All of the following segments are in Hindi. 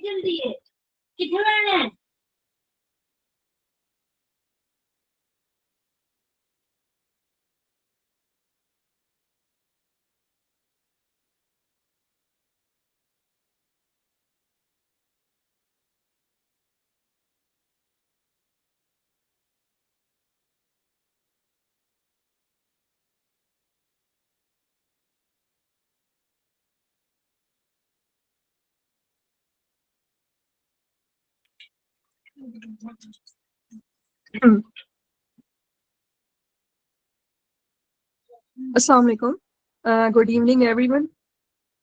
जल्दी है कितने है Assalamu alaikum. Good evening, everyone,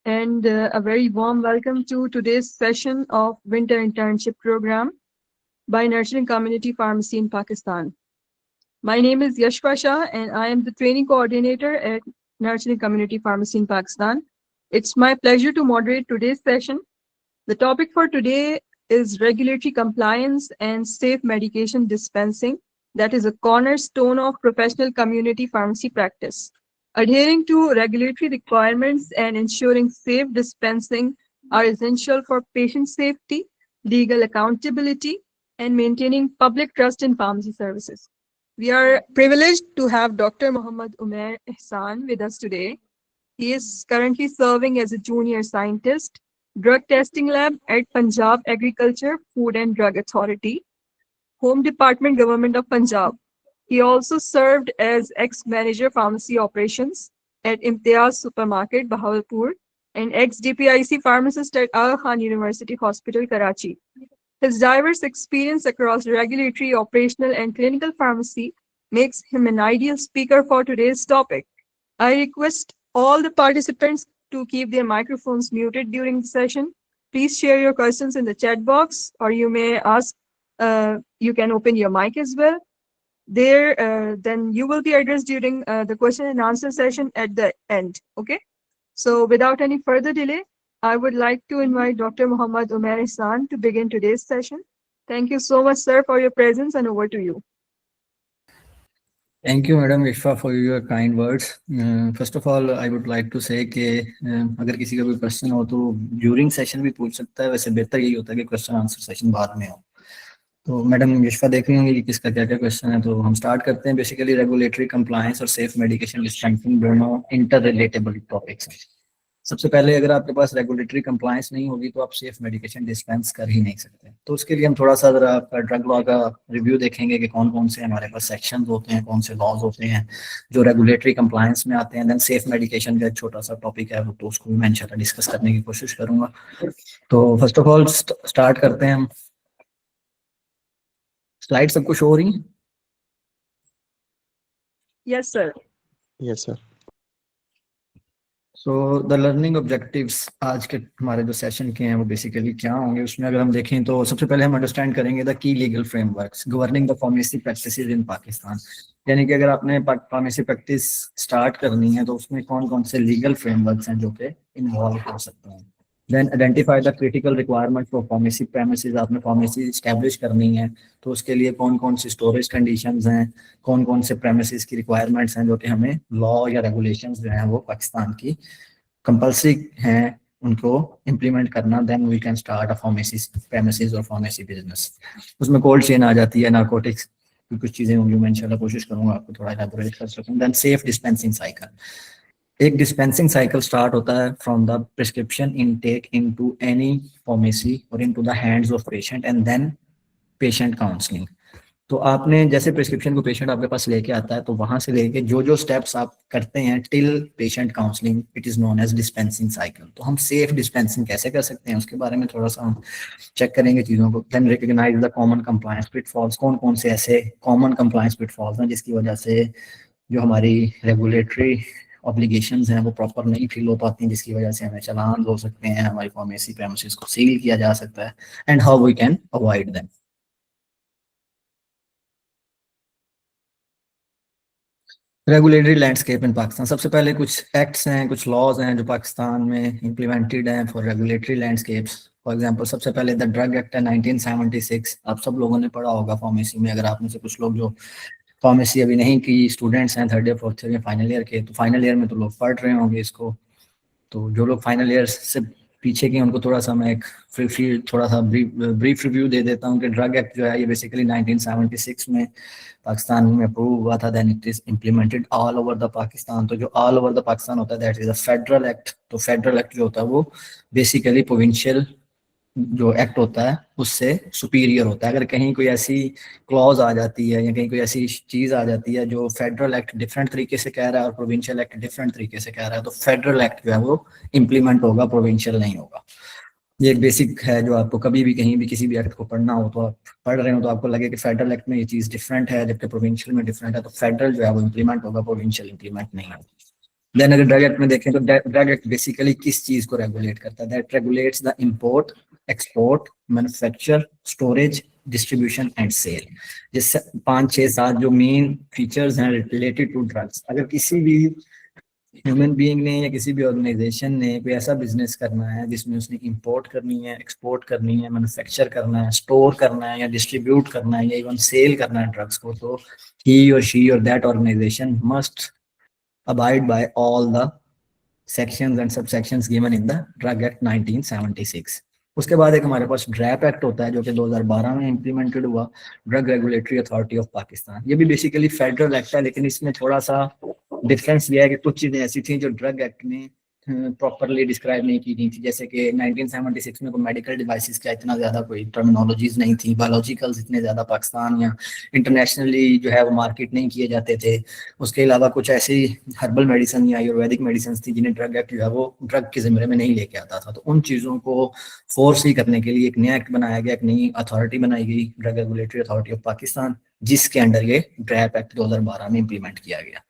and a very warm welcome to today's session of Winter Internship Program by Nurturing Community Pharmacy in Pakistan. My name is Yashwa Shah, and I am the training coordinator at Nurturing Community Pharmacy in Pakistan. It's my pleasure to moderate today's session. The topic for today is regulatory compliance and safe medication dispensing, that is a cornerstone of professional community pharmacy practice. Adhering to regulatory requirements and ensuring safe dispensing are essential for patient safety, legal accountability, and maintaining public trust in pharmacy services. We are privileged to have Dr. Muhammad Umair Ihsan with us today. He is currently serving as a junior scientist, drug testing lab at Punjab Agriculture, Food and Drug Authority, Home Department, Government of Punjab. He also served as ex-manager pharmacy operations at Imtiaz Supermarket, Bahawalpur, and ex-DPIC pharmacist at Aga Khan University Hospital, Karachi. His diverse experience across regulatory, operational, and clinical pharmacy makes him an ideal speaker for today's topic. I request all the participants to keep their microphones muted during the session. Please share your questions in the chat box, or you may ask, you can open your mic as well. Then you will be addressed during the question and answer session at the end, okay? So without any further delay, I would like to invite Dr. Muhammad Umair Ihsan to begin today's session. Thank you so much, sir, for your presence, and over to you. Thank you, Madam Ishfa, for your kind words. First of all, I would like to say कि अगर किसी का कोई क्वेश्चन हो तो ड्यूरिंग सेशन भी पूछ सकता है. वैसे बेहतर यही होता है कि क्वेश्चन आंसर सेशन बाद में हो. तो मैडम इश्फा देख रही होंगी कि किसका क्या क्या क्वेश्चन है. तो हम स्टार्ट करते हैं. बेसिकली रेगुलेटरी कंप्लायंस और सेफ मेडिकेशन डिस्पेंसिंग दोनों इंटर रिलेटेबल टॉपिक्स हैं. सबसे पहले अगर आपके पास रेगुलेटरी कंप्लायंस नहीं होगी तो आप सेफ मेडिकेशन डिस्पेंस कर ही नहीं सकते. तो उसके लिए हम थोड़ा सा जरा आपका ड्रग लॉ का रिव्यू देखेंगे कि कौन कौन से हमारे पास सेक्शंस होते हैं, कौन से लॉज होते हैं जो रेगुलेटरी कंप्लायंस में आते हैं. देन सेफ मेडिकेशन का एक छोटा सा टॉपिक है वो, तो उसको मैं इंशाल्लाह डिस्कस करने की कोशिश करूंगा. तो फर्स्ट ऑफ ऑल स्टार्ट करते हैं हम. स्लाइड सबको शो हो रही हैं? Yes, sir. Yes, sir. So the learning objectives आज के हमारे जो सेशन के हैं वो बेसिकली क्या होंगे, उसमें अगर हम देखें तो सबसे पहले हम अंडरस्टैंड करेंगे the key legal frameworks governing the pharmacy practices इन पाकिस्तान. यानी कि अगर आपने फार्मेसी प्रैक्टिस स्टार्ट करनी है तो उसमें कौन कौन से लीगल फ्रेमवर्क्स हैं जो कि इन्वॉल्व हो सकते हैं. Then identify the critical requirement for pharmacy premises. आपने फार्मेसी इस्टेब्लिश करनी है तो उसके लिए कौन कौन सी स्टोरेज कंडीशंस हैं, कौन कौन से प्रेमिसेस की रिक्वायरमेंट्स हैं जो कि हमें लॉ या रेगुलेशंस जो हैं वो पाकिस्तान की कंपल्सरी हैं उनको इम्प्लीमेंट करना. Then we can start a pharmacy premises और फार्मेसी बिजनेस. उसमें कोल्ड चेन आ जाती है, नारकोटिक्स की कुछ चीज़ें होंगी. मैं इंशाल्लाह कोशिश करूंगा आपको थोड़ा एलैबोरेट कर सकूं. Then safe dispensing cycle. एक डिस्पेंसिंग साइकिल स्टार्ट होता है from the prescription intake into any pharmacy और into the hands of patient and then patient counselling. तो आपने जैसे प्रिस्क्रिप्शन को पेशेंट आपके पास लेके आता है तो वहां से लेके जो जो स्टेप्स आप करते हैं till patient counselling, it is known as dispensing cycle. तो हम सेफ डिस्पेंसिंग कैसे कर सकते हैं उसके बारे में थोड़ा सा हम चेक करेंगे चीज़ों को. Then recognize the common compliance pitfalls. कौन कौन से ऐसे कॉमन कंप्लायंस पिटफॉल्स हैं जिसकी वजह से जो हमारी रेगुलेटरी ऑब्लिगेशंस हैं वो प्रॉपर नहीं फिल हो पाती, जिसकी वजह से हमें चालान हो सकते हैं, हमारी फार्मेसी प्रेमिसेस को सील किया जा सकता है. And how we can avoid them. Regulatory landscape in Pakistan. सबसे पहले कुछ एक्ट्स हैं, कुछ लॉज हैं जो पाकिस्तान में इम्प्लीमेंटेड हैं for regulatory landscapes. For example सबसे पहले द ड्रग एक्ट है 1976. आप सब लोगों ने पढ़ा होगा फार्मेसी में. अगर आप में से कुछ लोग जो फार्मेसी अभी नहीं की स्टूडेंट्स हैं, थर्ड ईयर फोर्थ ईयर या फाइनल ईयर के, तो फाइनल ईयर में तो लोग पढ़ रहे होंगे इसको. तो जो लोग फाइनल ईयर से पीछे के उनको थोड़ा सा मैं एक थोड़ा सा ब्रीफ रिव्यू दे देता हूँ कि ड्रग एक्ट जो है ये बेसिकली 1976 में पाकिस्तान में अप्रूव हुआ था, then it is implemented all over the Pakistan. तो जो ऑल ओवर द पाकिस्तान होता है that is a federal act. तो फेडरल एक्ट जो होता है वो बेसिकली प्रोविंशियल जो एक्ट होता है उससे सुपीरियर होता है। अगर कहीं कोई ऐसी क्लॉज आ जाती है या कहीं कोई ऐसी चीज आ जाती है जो फेडरल एक्ट डिफरेंट तरीके से कह रहा है और प्रोविंशियल एक्ट डिफरेंट तरीके से कह रहा है, तो फेडरल एक्ट जो है वो इम्प्लीमेंट होगा, प्रोविंशियल नहीं होगा। ये एक बेसिक है जो आपको कभी भी कहीं भी किसी भी एक्ट को पढ़ना हो तो आप पढ़ रहे हो तो आपको लगे कि फेडरल एक्ट में ये चीज डिफरेंट है जबकि प्रोविंशियल में डिफरेंट है, तो फेडरल जो है वो इम्प्लीमेंट होगा, प्रोविंशियल इम्प्लीमेंट नहीं होगा। देन अगर ड्रग एक्ट में देखें तो ड्रग एक्ट बेसिकली किस चीज को रेगुलेट करता है? That regulates the import, export, manufacture, storage, distribution and sale. जिससे 5, 6, 7 जो मेन फीचर्स हैं रिलेटेड टू ड्रग्स। अगर किसी भी ह्यूमन बीइंग ने या किसी भी ऑर्गेनाइजेशन ने कोई ऐसा बिजनेस करना है जिसमें उसने इंपोर्ट करनी है, एक्सपोर्ट करनी है, मैन्युफैक्चर करना है, स्टोर करना है या डिस्ट्रीब्यूट करना है या इवन सेल करना है ड्रग्स को, तो ही और शी और that organization must abide by all the sections and subsections given in the Drug Act 1976। उसके बाद एक हमारे पास ड्रैप एक्ट होता है जो कि 2012 में इम्प्लीमेंटेड हुआ, drug regulatory authority of Pakistan. ये भी बेसिकली फेडरल एक्ट है लेकिन इसमें थोड़ा सा डिफरेंस ये है कि कुछ चीजें ऐसी थी जो ड्रग एक्ट में प्रॉपरली डिस्क्राइब नहीं की गई थी। जैसे कि 1976 में कोई मेडिकल डिवाइसेस का इतना ज्यादा कोई टर्मिनोलॉजीज नहीं थी, बायोलॉजिकल्स इतने ज्यादा पाकिस्तान या इंटरनेशनली जो है वो मार्केट नहीं किए जाते थे। उसके अलावा कुछ ऐसी हर्बल मेडिसिन या आयुर्वेदिक मेडिसिन थी जिन्हें ड्रग एक्ट जो है वो ड्रग के जिम्मे में नहीं लेके आता था। तो उन चीजों को फोर्स ही करने के लिए एक नया एक्ट बनाया गया, एक नई अथॉरिटी बनाई गई, drug regulatory authority of Pakistan, जिसके अंडर ये ड्रैप एक्ट 2012 में इम्प्लीमेंट किया गया।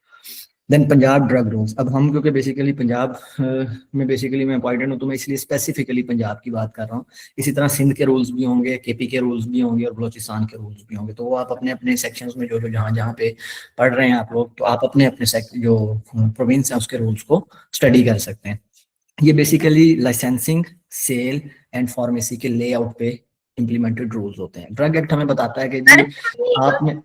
Then Punjab drug rules. अब हम क्योंकि बेसिकली पंजाब में बेसिकली मैं अपॉइंटेड हूँ तो मैं इसलिए स्पेसिफिकली पंजाब की बात कर रहा हूँ। इसी तरह सिंध के रूल्स भी होंगे, केपी के रूल्स भी होंगे और बलोचिस्तान के रूल्स भी होंगे। तो वो आप अपने अपने सेक्शंस में जो जो जहाँ जहाँ पे पढ़ रहे हैं आप लोग, तो आप अपने अपने जो प्रोविंस है उसके रूल्स को स्टडी कर सकते हैं। ये basically licensing, sale and pharmacy के लेआउट पे इम्प्लीमेंटेड रूल्स होते हैं। ड्रग एक्ट हमें बताता है कि जी आपने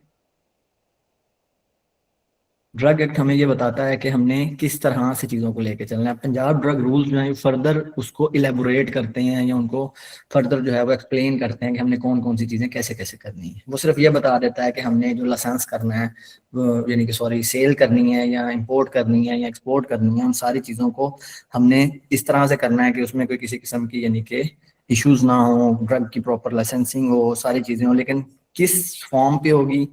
ड्रग एक्ट हमें ये बताता है कि हमने किस तरह से चीज़ों को लेके चलना है। पंजाब ड्रग रूल्स जो है फर्दर उसको इलेबोरेट करते हैं या उनको फर्दर जो है वो एक्सप्लेन करते हैं कि हमने कौन कौन सी चीज़ें कैसे कैसे करनी है। वो सिर्फ ये बता देता है कि हमने जो लाइसेंस करना है यानी कि सॉरी सेल करनी है या इंपोर्ट करनी है या एक्सपोर्ट करनी है, उन सारी चीज़ों को हमने इस तरह से करना है कि उसमें कोई किसी किस्म की यानी कि इश्यूज ना हो, ड्रग की प्रॉपर लाइसेंसिंग हो, सारी चीज़ें हो। लेकिन किस फॉर्म पे होगी,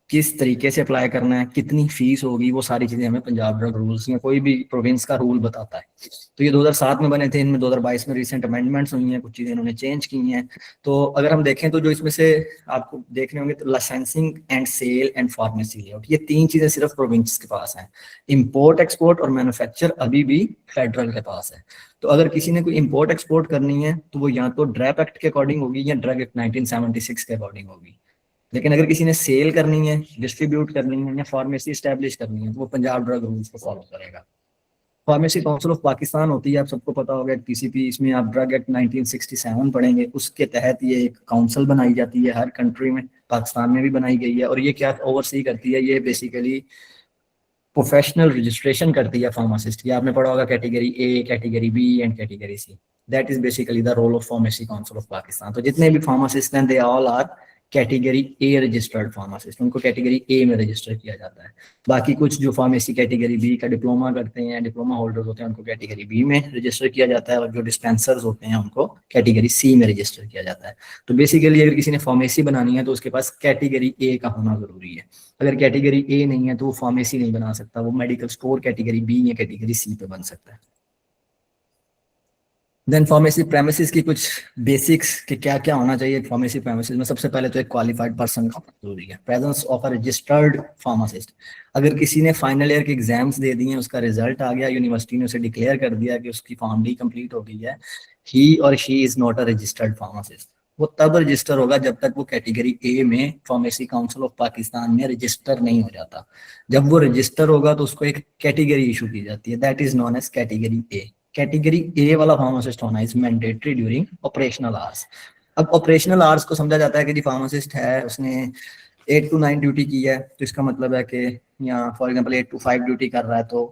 किस तरीके से अप्लाई करना है, कितनी फीस होगी, वो सारी चीजें हमें पंजाब ड्रग रूल्स में कोई भी प्रोविंस का रूल बताता है। तो ये 2007 में बने थे, इनमें 2022 में रिसेंट अमेंडमेंट्स हुई हैं, कुछ चीजें इन्होंने चेंज की हैं। तो अगर हम देखें तो जो इसमें से आपको देखने होंगे तो licensing and sale and pharmacy layout, ये 3 चीजें सिर्फ प्रोविंस के पास हैं। इंपोर्ट, एक्सपोर्ट और मैन्युफैक्चर अभी भी फेडरल के पास है। तो अगर किसी ने कोई इंपोर्ट एक्सपोर्ट करनी है तो वो या तो ड्रैप एक्ट के अकॉर्डिंग होगी या ड्रग एक्ट 1976 के अकॉर्डिंग होगी। लेकिन अगर किसी ने सेल करनी है, डिस्ट्रीब्यूट करनी है या फार्मेसी एस्टेब्लिश करनी है तो वो पंजाब ड्रग रूल्स को फॉलो करेगा। फार्मेसी काउंसिल ऑफ पाकिस्तान होती है, आप सबको पता होगा, पीसीपी। इसमें आप ड्रग एक्ट 1967 पढ़ेंगे, उसके तहत ये एक काउंसिल बनाई जाती है हर कंट्री में, पाकिस्तान में भी बनाई गई है। और ये क्या ओवरसी करती है, ये बेसिकली प्रोफेशनल रजिस्ट्रेशन करती है फार्मासिस्ट की। आपने पढ़ा होगा category A, category B and category C. That is basically the role of pharmacy council of Pakistan. तो जितने भी फार्मासिस्ट हैं they all are category A registered pharmacist, उनको कैटेगरी ए में रजिस्टर किया जाता है। बाकी कुछ जो फार्मेसी कैटेगरी बी का डिप्लोमा करते हैं, डिप्लोमा होल्डर्स होते हैं, उनको कैटेगरी बी में रजिस्टर किया जाता है और जो डिस्पेंसर्स होते हैं उनको कैटेगरी सी में रजिस्टर किया जाता है। तो बेसिकली अगर किसी ने फार्मेसी बनानी है तो उसके पास कैटेगरी ए का होना जरूरी है। अगर कैटेगरी ए नहीं है तो वो फार्मेसी नहीं बना सकता, वो मेडिकल स्टोर कैटेगरी बी या कैटेगरी सी पे बन सकता है। देन फार्मेसी प्रेमिसेस की कुछ बेसिक्स कि क्या क्या होना चाहिए फार्मेसी प्रेमिसेस में। सबसे पहले तो एक क्वालिफाइड पर्सन का जरूरी है, presence of a registered pharmacist. अगर किसी ने फाइनल ईयर के एग्जाम्स दे दिए, उसका रिजल्ट आ गया, यूनिवर्सिटी ने उसे डिक्लेयर कर दिया कि उसकी फार्मडी कंप्लीट हो गई है, ही और she is not a registered pharmacist. वो तब रजिस्टर होगा जब तक वो कैटेगरी ए में फार्मेसी काउंसिल ऑफ पाकिस्तान में रजिस्टर नहीं हो जाता। जब वो रजिस्टर होगा तो उसको एक कैटेगरी इशू की जाती है, that is known as category A. Category A वाला फार्मासिस्ट होना is mandatory during operational hours. अब ऑपरेशनल आवर्स को समझा जाता है कि जी फार्मासिस्ट है, उसने 8 to 9 ड्यूटी की है, तो इसका मतलब है कि या फॉर एग्जांपल 8 to 5 ड्यूटी कर रहा है तो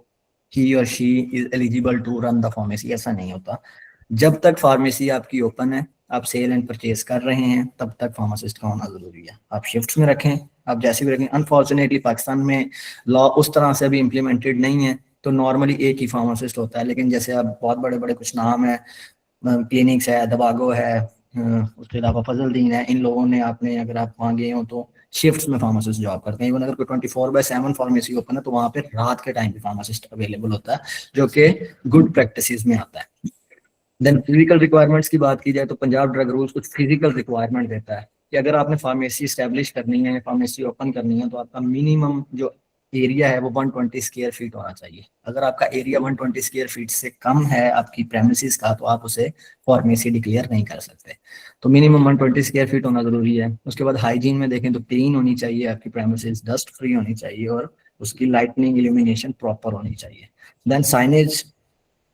ही और she is eligible to run the pharmacy, ऐसा नहीं होता। जब तक फार्मेसी आपकी ओपन है, आप सेल एंड परचेज कर रहे हैं, तब तक फार्मासिस्ट का होना जरूरी है। आप शिफ्ट्स में रखें, आप जैसे भी रखें। अनफॉर्चुनेटली पाकिस्तान में लॉ उस तरह से अभी इम्प्लीमेंटेड नहीं है, तो नॉर्मली एक ही फार्मासिस्ट होता है। लेकिन जैसे अब बहुत बड़े बड़े कुछ नाम है, क्लिनिक्स है, दवागो है, उसके अलावा फजलदीन है, इन लोगों ने आपने, अगर आप वहाँ गए हो तो शिफ्ट्स में फार्मासिस्ट जॉब करते हैं। इवन अगर कोई 24/7 फार्मेसी ओपन है तो वहाँ पे रात के टाइम पे फार्मासिस्ट अवेलेबल होता है, जो कि गुड प्रैक्टिसेस में आता है। देन फिजिकल रिक्वायरमेंट्स की बात की जाए तो पंजाब ड्रग रूल्स कुछ फिजिकल रिक्वायरमेंट देता है कि अगर आपने फार्मेसी स्टैब्लिश करनी है, फार्मेसी ओपन करनी है, तो आपका मिनिमम जो एरिया है वो 120 स्क्वायर फीट होना चाहिए। अगर आपका एरिया 120 स्क्वायर फीट से कम है आपकी प्रेमिसेस का, तो आप उसे फार्मेसी डिक्लेयर नहीं कर सकते। तो मिनिमम 120 स्क्वायर फीट होना जरूरी है। उसके बाद हाइजीन में देखें तो क्लीन होनी चाहिए आपकी प्रेमिसेस, डस्ट फ्री होनी चाहिए, और उसकी लाइटनिंग इल्यूमिनेशन प्रॉपर होनी चाहिए। देन साइनेज,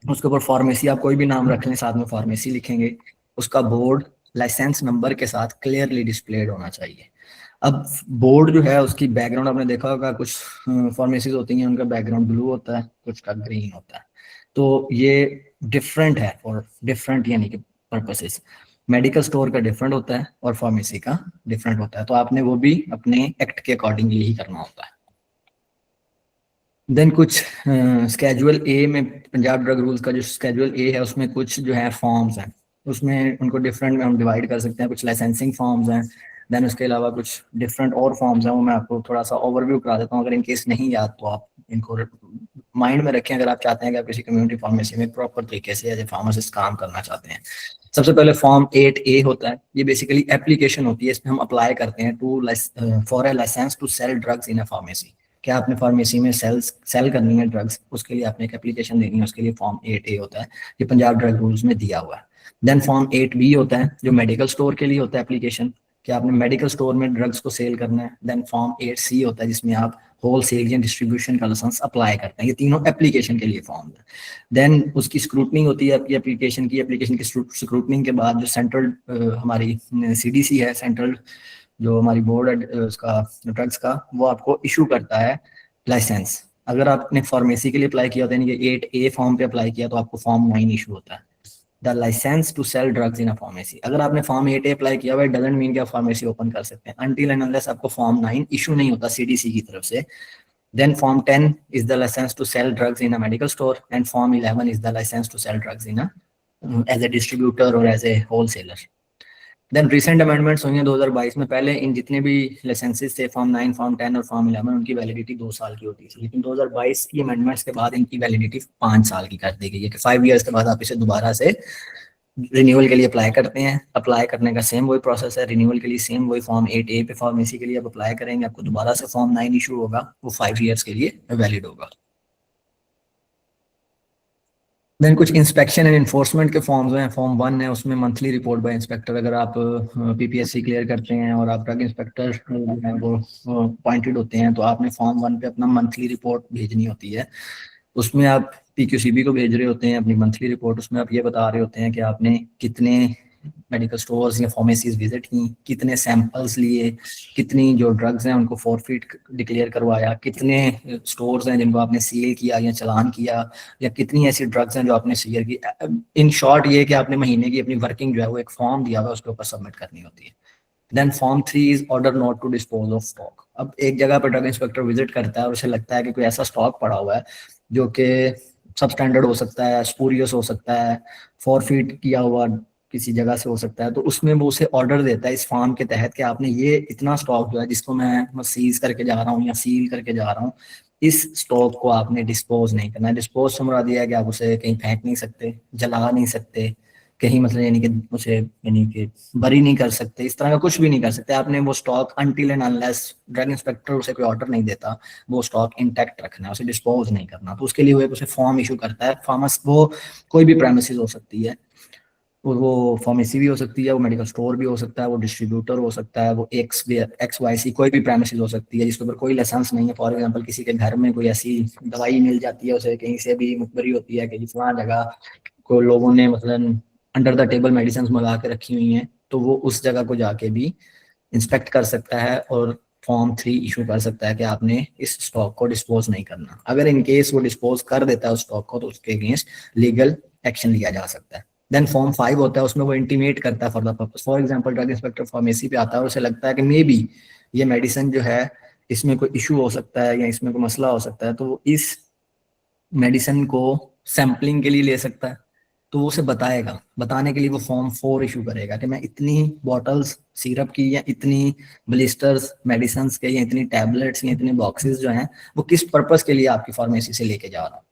उसके ऊपर फार्मेसी, आप कोई भी नाम रख लें साथ में फार्मेसी लिखेंगे, उसका बोर्ड लाइसेंस नंबर के साथ क्लियरली डिस्प्लेड होना चाहिए। अब बोर्ड जो है उसकी बैकग्राउंड आपने देखा होगा, कुछ फार्मेसीज होती हैं उनका बैकग्राउंड ब्लू होता है, कुछ का ग्रीन होता है। तो ये डिफरेंट है फॉर डिफरेंट यानी कि पर्पसेस। मेडिकल स्टोर का डिफरेंट होता है और फार्मेसी का डिफरेंट होता है, तो आपने वो भी अपने एक्ट के अकॉर्डिंगली ही करना होता है। देन कुछ स्केजुअल ए में, पंजाब ड्रग रूल्स का जो स्केजुअल ए है उसमें कुछ जो है फॉर्म्स हैं, उसमें उनको डिफरेंट में हम डिवाइड कर सकते हैं। कुछ लाइसेंसिंग फॉर्म्स हैं, देन उसके अलावा कुछ डिफरेंट और फॉर्म्स हैं, वो मैं आपको थोड़ा सा ओवरव्यू करा देता हूँ। अगर इन केस नहीं याद तो आप इनको माइंड में रखें, अगर आप चाहते हैं कि आप किसी कम्युनिटी फार्मेसी में प्रॉपर तरीके से एज ए फार्मासिस्ट काम करना चाहते हैं। सबसे पहले फॉर्म 8A होता है, ये बेसिकली एप्लीकेशन होती है, इसमें हम अप्लाई करते हैं to for a licence to sell drugs in a pharmacy. क्या आपने फार्मेसी में सेल करनी है ड्रग्स, उसके लिए आपने एक एप्लीकेशन देनी है, उसके लिए फॉर्म 8A होता है, ये पंजाब ड्रग रूल्स में दिया हुआ है। देन फॉर्म 8B होता है जो मेडिकल स्टोर के लिए होता है एप्लीकेशन, कि आपने मेडिकल स्टोर में ड्रग्स को सेल करना है। देन फॉर्म 8C होता है जिसमें आप होल सेल या डिस्ट्रीब्यूशन का लाइसेंस अप्लाई करते हैं। ये तीनों एप्लीकेशन के लिए फॉर्म है। देन उसकी स्क्रूटनी होती है आपकी एप्लीकेशन की स्क्रूटनिंग के बाद जो सेंट्रल हमारी CDC है, सेंट्रल जो हमारी बोर्ड है उसका ड्रग्स का, वो आपको इशू करता है लाइसेंस। अगर आपने फार्मेसी के लिए अप्लाई किया, यानी कि 8A फॉर्म पे अप्लाई किया, तो आपको फॉर्म 9 इशू होता है, the licence to sell drugs in a pharmacy. अगर आपने फॉर्म 8A अप्लाई किया हुआ, डजंट मीन कि आप फार्मेसी ओपन कर सकते हैं अनटिल एंड अनलेस आपको फॉर्म 9 इशू नहीं होता CDC की तरफ से। Then form 10 is the licence to sell drugs in a medical store, and form 11 is the licence to sell drugs in as a distributor और as a wholesaler. Then recent amendments हुई हैं 2022 में। पहले इन जितने भी लाइसेंसेस थे फॉर्म 9, फॉर्म 10 और फॉर्म 11, उनकी वैलिडिटी 2 साल की होती थी, लेकिन 2022 की अमेंडमेंट्स के बाद इनकी वैलिडिटी 5 साल की कर दी गई है कि 5 ईयर्स के बाद आप इसे दोबारा से रिन्यूअल के लिए अप्लाई करते हैं। अप्लाई करने का सेम वही प्रोसेस है, रिन्यूअल के लिए सेम वही फॉर्म 8A पे फार्मेसी के लिए आप अप्लाई करेंगे, आपको दोबारा से फॉर्म 9 इशू होगा, वो 5 ईयर्स के लिए वैलिड होगा। देन कुछ इंस्पेक्शन एंड इन्फोर्समेंट के फॉर्म्स हैं। फॉर्म 1 है, उसमें मंथली रिपोर्ट बाय इंस्पेक्टर। अगर आप PPSC क्लियर करते हैं और आप ड्रग इंस्पेक्टर हैं वो अपॉइंटेड होते हैं, तो आपने फॉर्म 1 पे अपना मंथली रिपोर्ट भेजनी होती है। उसमें आप PQCB को भेज रहे होते हैं अपनी मंथली रिपोर्ट, उसमें आप ये बता रहे होते हैं कि आपने कितने मेडिकल स्टोर्स या फार्मेसीज विजिट की, कितने सैंपल्स लिए, कितनी जो ड्रग्स हैं उनको फॉरफिट डिक्लेयर करवाया, कितने स्टोर्स हैं जिनको आपने सील किया या चालान किया, या कितनी ऐसी ड्रग्स हैं जो आपने सील की। इन शॉर्ट ये कि आपने महीने की अपनी वर्किंग जो है वो एक फॉर्म दिया हुआ है, उसके ऊपर सबमिट करनी होती है। Then form 3 is order not to dispose of stock. अब एक जगह पर ड्रग इंस्पेक्टर विजिट करता है और उसे लगता है कि कोई ऐसा स्टॉक पड़ा हुआ है जो कि सब स्टैंडर्ड हो सकता है, स्पूरियस हो सकता है, फॉरफिट किया हुआ किसी जगह से हो सकता है, तो उसमें वो उसे ऑर्डर देता है इस फॉर्म के तहत कि आपने ये इतना स्टॉक जो है जिसको मैं सीज करके जा रहा हूँ या सील करके जा रहा हूँ, इस स्टॉक को आपने डिस्पोज नहीं करना है। डिस्पोज से मुराद दिया है कि आप उसे कहीं फेंक नहीं सकते, जला नहीं सकते, कहीं मतलब यानी कि उसे यानी कि बरी नहीं कर सकते, इस तरह का कुछ भी नहीं कर सकते। आपने वो stock until and unless drug inspector उसे कोई ऑर्डर नहीं देता, वो स्टॉक इंटैक्ट रखना है, उसे डिस्पोज नहीं करना। तो उसके लिए वो एक उसे फॉर्म इशू करता है। फार्मस वो कोई भी प्रेमिसेस हो सकती है, और वो फार्मेसी भी हो सकती है, वो मेडिकल स्टोर भी हो सकता है, वो डिस्ट्रीब्यूटर हो सकता है, वो XYZ कोई भी प्रेमिसेस हो सकती है जिसके ऊपर कोई लाइसेंस नहीं है। फॉर एग्जांपल किसी के घर में कोई ऐसी दवाई मिल जाती है, उसे कहीं से भी मुखबरी होती है कि फलां जगह को लोगों ने मतलब अंडर द टेबल मेडिसिन मंगा के रखी हुई हैं, तो वो उस जगह को जाके भी इंस्पेक्ट कर सकता है और फॉर्म 3 इशू कर सकता है कि आपने इस स्टॉक को डिस्पोज नहीं करना। अगर इन केस वो डिस्पोज कर देता है उस स्टॉक को तो उसके अगेंस्ट लीगल एक्शन लिया जा सकता है। देन फॉर्म 5 होता है, उसमें वो इंटीमेट करता है for the purpose. For example drug inspector pharmacy पे आता है और उसे लगता है कि मे बी ये मेडिसिन जो है इसमें कोई इशू हो सकता है या इसमें कोई मसला हो सकता है, तो वो इस मेडिसिन को सैम्पलिंग के लिए ले सकता है। तो वो उसे बताएगा, बताने के लिए वो फॉर्म 4 इशू करेगा कि मैं इतनी बॉटल्स सिरप की या इतनी ब्लिस्टर्स मेडिसिन के या इतनी टैबलेट्स या इतने बॉक्सेस जो हैं वो किस पर्पस के लिए आपकी फार्मेसी से लेके जा रहा हूँ।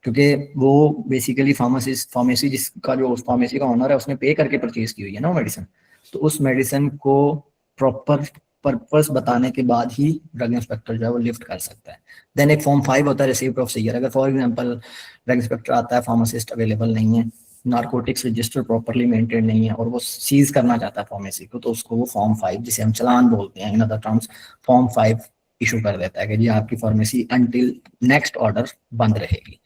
क्योंकि वो बेसिकली फार्मेसी जिसका जो उस फार्मेसी का ओनर है उसने पे करके परचेज की हुई है ना वो मेडिसिन, तो उस मेडिसिन को प्रॉपर पर्पस बताने के बाद ही ड्रग इंस्पेक्टर जो है वो लिफ्ट कर सकता है। देन एक फॉर्म 5 होता है रिसीप्ट ऑफ सीजर। अगर फॉर एग्जांपल ड्रग इंस्पेक्टर आता है, फार्मासिस्ट अवेलेबल नहीं है, नारकोटिक्स रजिस्टर प्रॉपरली मेंटेन नहीं है और वो सीज करना चाहता है फार्मेसी को, तो उसको वो फॉर्म 5 जिसे हम चालान बोलते हैं in other terms, form 5 issue कर देता है कि जी आपकी फार्मेसी अंटिल नेक्स्ट ऑर्डर बंद रहेगी।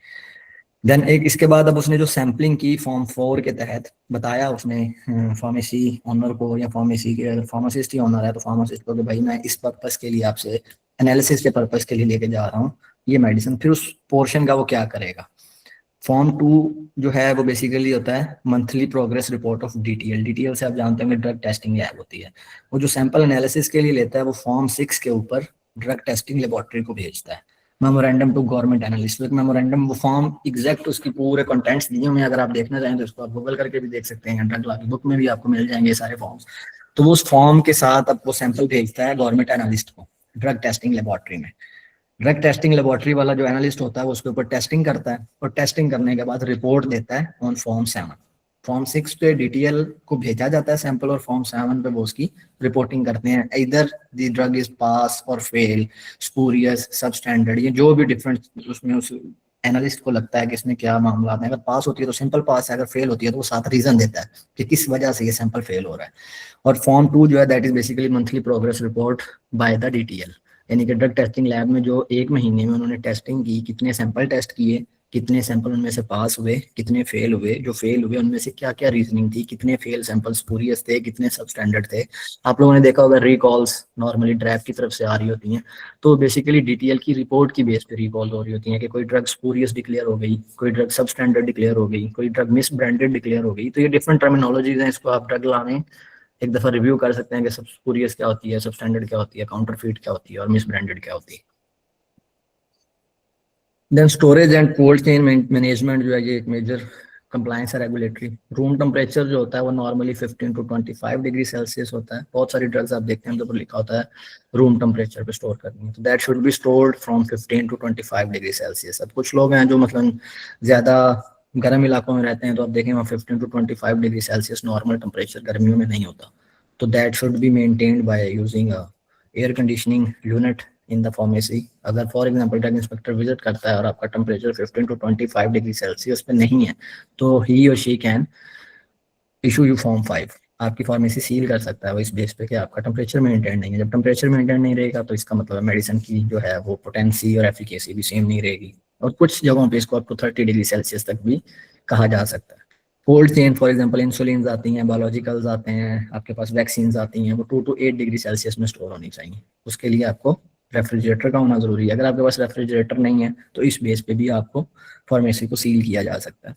देन एक इसके बाद अब उसने जो सैम्पलिंग की फॉर्म 4 के तहत बताया उसने फार्मेसी ऑनर को या फार्मेसी के अगर फार्मासिस्ट ही ऑनर है तो फार्मासिस्ट को कि भाई मैं इस पर्पस के लिए आपसे एनालिसिस के पर्पस के लिए लेके जा रहा हूँ ये मेडिसिन। फिर उस पोर्शन का वो क्या करेगा। फॉर्म 2 जो है वो बेसिकली होता है monthly progress report of DTL. DTL से आप जानते होंगे ड्रग टेस्टिंग लैब होती है। वो जो सैंपल एनालिसिस के लिए लेता है वो फॉर्म 6 के ऊपर ड्रग टेस्टिंग लेबोरेटरी को भेजता है। Memorandum to government analyst, memorandum वो फॉर्म एग्जैक्ट उसकी पूरे कंटेंट्स दिए हुए हैं। अगर आप देखना चाहें तो इसको आप गूगल करके भी देख सकते हैं, ड्रग लॉ की बुक में भी आपको मिल जाएंगे सारे फॉर्म्स। तो वो उस फॉर्म के साथ अब वो सैंपल भेजता है गवर्नमेंट एनालिस्ट को ड्रग टेस्टिंग लेबोरेटरी में। ड्रग टेस्टिंग लेबोरेटरी वाला जो एनालिस्ट होता है वो उसके ऊपर टेस्टिंग करता है और टेस्टिंग करने के बाद रिपोर्ट देता है ऑन फॉर्म 7। फॉर्म 6 पे डीटीएल को भेजा जाता है सैंपल और फॉर्म 7 पे वो उसकी रिपोर्टिंग करते हैं। इधर द ड्रग इज पास और फेल, स्पूरियस, सब स्टैंडर्ड, ये जो भी डिफरेंट उसमें उस एनालिस्ट को लगता है कि इसमें क्या मामला है। अगर पास होती है तो सिंपल पास है, अगर फेल होती है तो वो 7 रीजन देता है कि किस वजह से ये सैंपल फेल हो रहा है। और फॉर्म 2 जो है that is basically monthly progress report by the DTL, यानी कि ड्रग टेस्टिंग लैब में जो एक महीने में उन्होंने टेस्टिंग की, कितने सैंपल टेस्ट किए, कितने सैंपल उनमें से पास हुए, कितने फेल हुए, जो फेल हुए उनमें से क्या क्या रीजनिंग थी, कितने फेल सैंपल स्पूरियस थे, कितने सब स्टैंडर्ड थे। आप लोगों ने देखा होगा रिकॉल्स नॉर्मली ड्रैप की तरफ से आ रही होती हैं, तो बेसिकली डीटीएल की रिपोर्ट की बेस पे रिकॉल हो रही होती हैं कि कोई ड्रग स्पूरियस डिक्लेयर हो गई, कोई ड्रग सब स्टैंडर्ड डिक्लेयर हो गई, कोई ड्रग मिस ब्रांडेड डिक्लेयर हो गई। तो ये डिफरेंट टर्मिनोलॉजीज हैं, इसको आप ड्रग लॉ में एक दफा रिव्यू कर सकते हैं कि सब स्पूरियस क्या होती है, सब स्टैंडर्ड क्या होती है, काउंटरफीट क्या होती है और मिस ब्रांडेड क्या होती है। Then storage and cold chain management जो है ये एक मेजर कंप्लायंस है रेगुलेटरी। रूम टेम्परेचर जो होता है वो नॉर्मली 15 to 25 डिग्री सेल्सियस होता है। बहुत सारी ड्रग्स आप देखते हैं तो लिखा होता है रूम टेम्परेचर पे स्टोर करनी है, तो that should be stored from 15 to 25 degree Celsius. अब कुछ लोग हैं जो मतलब ज्यादा गर्म इलाकों में रहते हैं तो आप देखें वहाँ 15 to 25 degree Celsius normal temperature गर्मियों में नहीं होता, तो that should be maintained by using air conditioning unit in the pharmacy. अगर for example drug inspector visit करता है और आपका टेम्परेचर 15 to 25 डिग्री सेल्सियस पे नहीं है तो ही और she can issue you form 5। आपकी फार्मेसी सील कर सकता है वो इस बेस पे कि आपका टेम्परेचर मेंटेन नहीं है। जब टेम्परेचर मेंटेन नहीं रहेगा तो इसका मतलब मेडिसिन की जो है वो पोटेंसी और एफिकेसी भी सेम नहीं रहेगी, और कुछ जगहों पे इसको आपको 30 डिग्री सेल्सियस तक भी कहा जा सकता है। Cold chain for example insulin आती हैं, बायोलॉजिकल्स आते हैं, आपके पास वैक्सीन आती हैं, वो 2 to 8 डिग्री सेल्सियस में स्टोर होनी चाहिए। उसके लिए आपको रेफ्रिजरेटर का होना जरूरी है। अगर आपके पास रेफ्रिजरेटर नहीं है तो इस बेस पे भी आपको फार्मेसी को सील किया जा सकता है।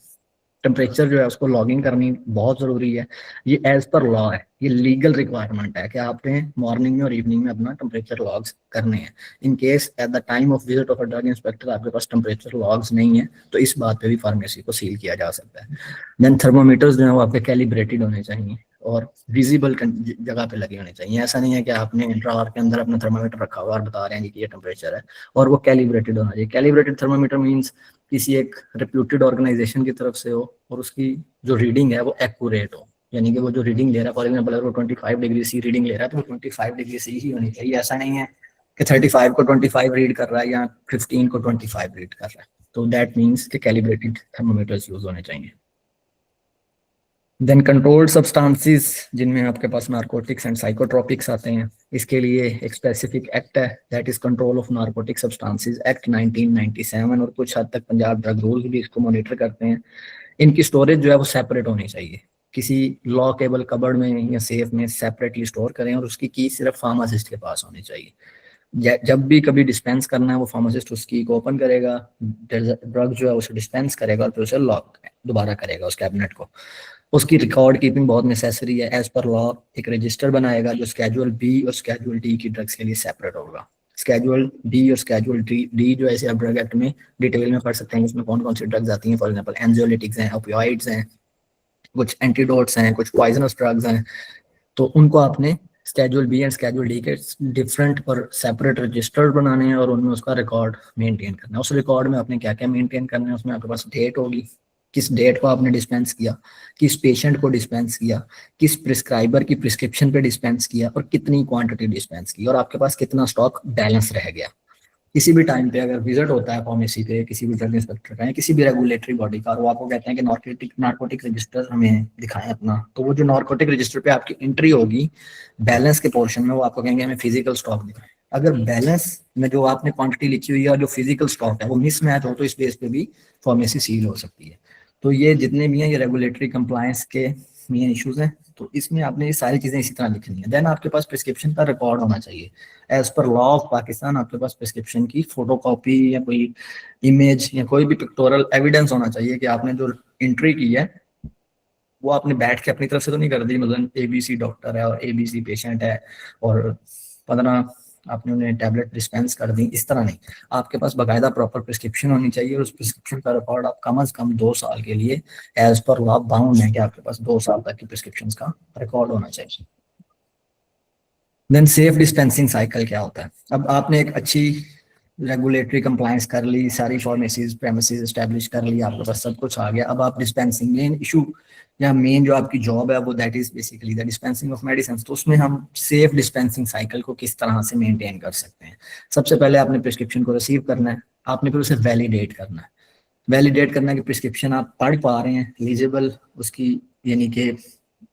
टेम्परेचर जो है उसको लॉगिंग करनी बहुत जरूरी है। ये एज पर लॉ है, ये लीगल रिक्वायरमेंट है कि आपने मॉर्निंग में और इवनिंग में अपना टेम्परेचर लॉग्स करने हैं। In case at the time of visit of a drug inspector आपके पास टेम्परेचर लॉग्स नहीं है तो इस बात पे भी फार्मेसी को सील किया जा सकता है। देन थर्मोमीटर्स जो है वो आपके कैलिब्रेटेड होने चाहिए और विजिबल जगह पे लगे होने चाहिए। ऐसा नहीं है कि आपने ड्रॉअर के अंदर अपना थर्मामीटर रखा हुआ और बता रहे हैं कि ये टेम्परेचर है, और वो कैलिब्रेटेड होना चाहिए। कैलिब्रेटेड थर्मामीटर मींस किसी एक रेप्यूटेड ऑर्गेनाइजेशन की तरफ से हो और उसकी जो रीडिंग है वो एक्यूरेट हो, यानी कि वो जो रीडिंग ले रहा है फॉर एग्जांपल अगर वो 25 डिग्री सी रीडिंग ले रहा है तो वो 25 डिग्री सी ही होनी चाहिए। ऐसा नहीं है कि 35 को 25 रीड कर रहा है या 15 को 25 रीड कर रहा है, तो दैट मीन्स कि कैलिब्रेटेड थर्मोमीटर्स यूज होने चाहिए। देन कंट्रोल्ड सब्सटेंसेस जिनमें आपके पास नारकोटिक्स एंड साइकोट्रॉपिक्स आते हैं, इसके लिए एक स्पेसिफिक एक्ट है that is control of narcotic substances act 1997, और कुछ हद तक पंजाब ड्रग रूल्स भी इसको मॉनिटर करते हैं। इनकी स्टोरेज जो है वो सेपरेट होनी चाहिए। किसी लॉकेबल कबर्ड में या सेफ में सेपरेटली स्टोर करें और उसकी की सिर्फ फार्मासिस्ट के पास होनी चाहिए। जब भी कभी डिस्पेंस करना है वो फार्मासिस्ट उसकी को ओपन करेगा, ड्रग जो है उसे डिस्पेंस करेगा और फिर उसे लॉक दोबारा करेगा उस कैबिनेट को। उसकी रिकॉर्ड कीपिंग बहुत नेसेसरी है। एज पर लॉ एक रजिस्टर बनाएगा जो स्केड्यूल बी और स्केड्यूल डी की ड्रग्स के लिए सेपरेट होगा। स्केड्यूल बी और स्केड्यूल डी जो ऐसे आप ड्रग एक्ट में डिटेल में पढ़ सकते हैं, उसमें कौन कौन सी ड्रग्स आती हैं। फॉर एग्जांपल एंजियोलिटिक्स हैं, ओपियोइड्स हैं, कुछ एंटीडोट्स हैं, कुछ पॉइजनस ड्रग्स हैं। तो उनको आपने schedule B and schedule D के डिफरेंट और सेपरेट रजिस्टर बनाने हैं और उनमें उसका रिकॉर्ड मेंटेन करना है। उस रिकॉर्ड में आपने क्या क्या मेंटेन करना है, उसमें आपके पास डेट होगी, किस डेट को आपने डिस्पेंस किया, किस पेशेंट को डिस्पेंस किया, किस प्रिस्क्राइबर की प्रिस्क्रिप्शन पे डिस्पेंस किया और कितनी क्वांटिटी डिस्पेंस की, और आपके पास कितना स्टॉक बैलेंस रह गया। किसी भी टाइम पे अगर विजिट होता है फार्मेसी पे किसी भी ड्रग इंस्पेक्टर का या किसी भी रेगुलेटरी बॉडी का, और वो आपको कहते हैं कि नार्कोटिक रजिस्टर हमें दिखाएं अपना, तो वो जो नार्कोटिक रजिस्टर पे आपकी एंट्री होगी बैलेंस के पोर्शन में, वो आपको कहेंगे हमें फिजिकल स्टॉक दिखाएं। अगर बैलेंस में जो आपने क्वांटिटी लिखी हुई है और जो फिजिकल स्टॉक है वो मिसमैच हो तो इस बेस पे भी फार्मेसी सील हो सकती है। तो ये जितने भी हैं ये रेगुलेटरी कंप्लायंस के मेन इश्यूज हैं। तो इसमें आपने ये सारी चीजें इसी तरह लिखनी है। देन आपके पास प्रिस्क्रिप्शन का रिकॉर्ड होना चाहिए। As per law of Pakistan आपके पास प्रिस्क्रिप्शन की फोटोकॉपी या कोई इमेज या कोई भी पिक्टोरल एविडेंस होना चाहिए कि आपने जो एंट्री की है वो आपने बैठ के अपनी तरफ से तो नहीं कर दी, मतलब एबीसी डॉक्टर है और एबीसी पेशेंट है और 15 आपने उन्हें टैबलेट डिस्पेंस कर दी, इस तरह नहीं। आपके पास बाकायदा प्रॉपर प्रिस्क्रिप्शन होनी चाहिए और उस प्रिस्क्रिप्शन का रिकॉर्ड आप कम से कम 2 साल के लिए एज पर लॉ बाउंड है कि आपके पास 2 साल तक की प्रिस्क्रिप्शन का रिकॉर्ड होना चाहिए। देन सेफ डिस्पेंसिंग साइकिल क्या होता है। अब आपने एक अच्छी रेगुलेटरी कंप्लायंस कर ली, सारी फार्मेसीज प्रेमिसेस एस्टैब्लिश कर ली, आपके पास सब कुछ आ गया। अब आप डिस्पेंसिंग मेन इशू या मेन जो आपकी जॉब है वो that is basically the dispensing of medicine. तो उसमें हम सेफ डिस्पेंसिंग साइकिल को किस तरह से मेंटेन कर सकते हैं। सबसे पहले आपने प्रिस्क्रिप्शन को रिसीव करना है, आपने फिर उसे वैलिडेट करना है। वैलिडेट करना है कि प्रिस्क्रिप्शन आप पढ़ पा रहे हैं, एलिजिबल उसकी यानी कि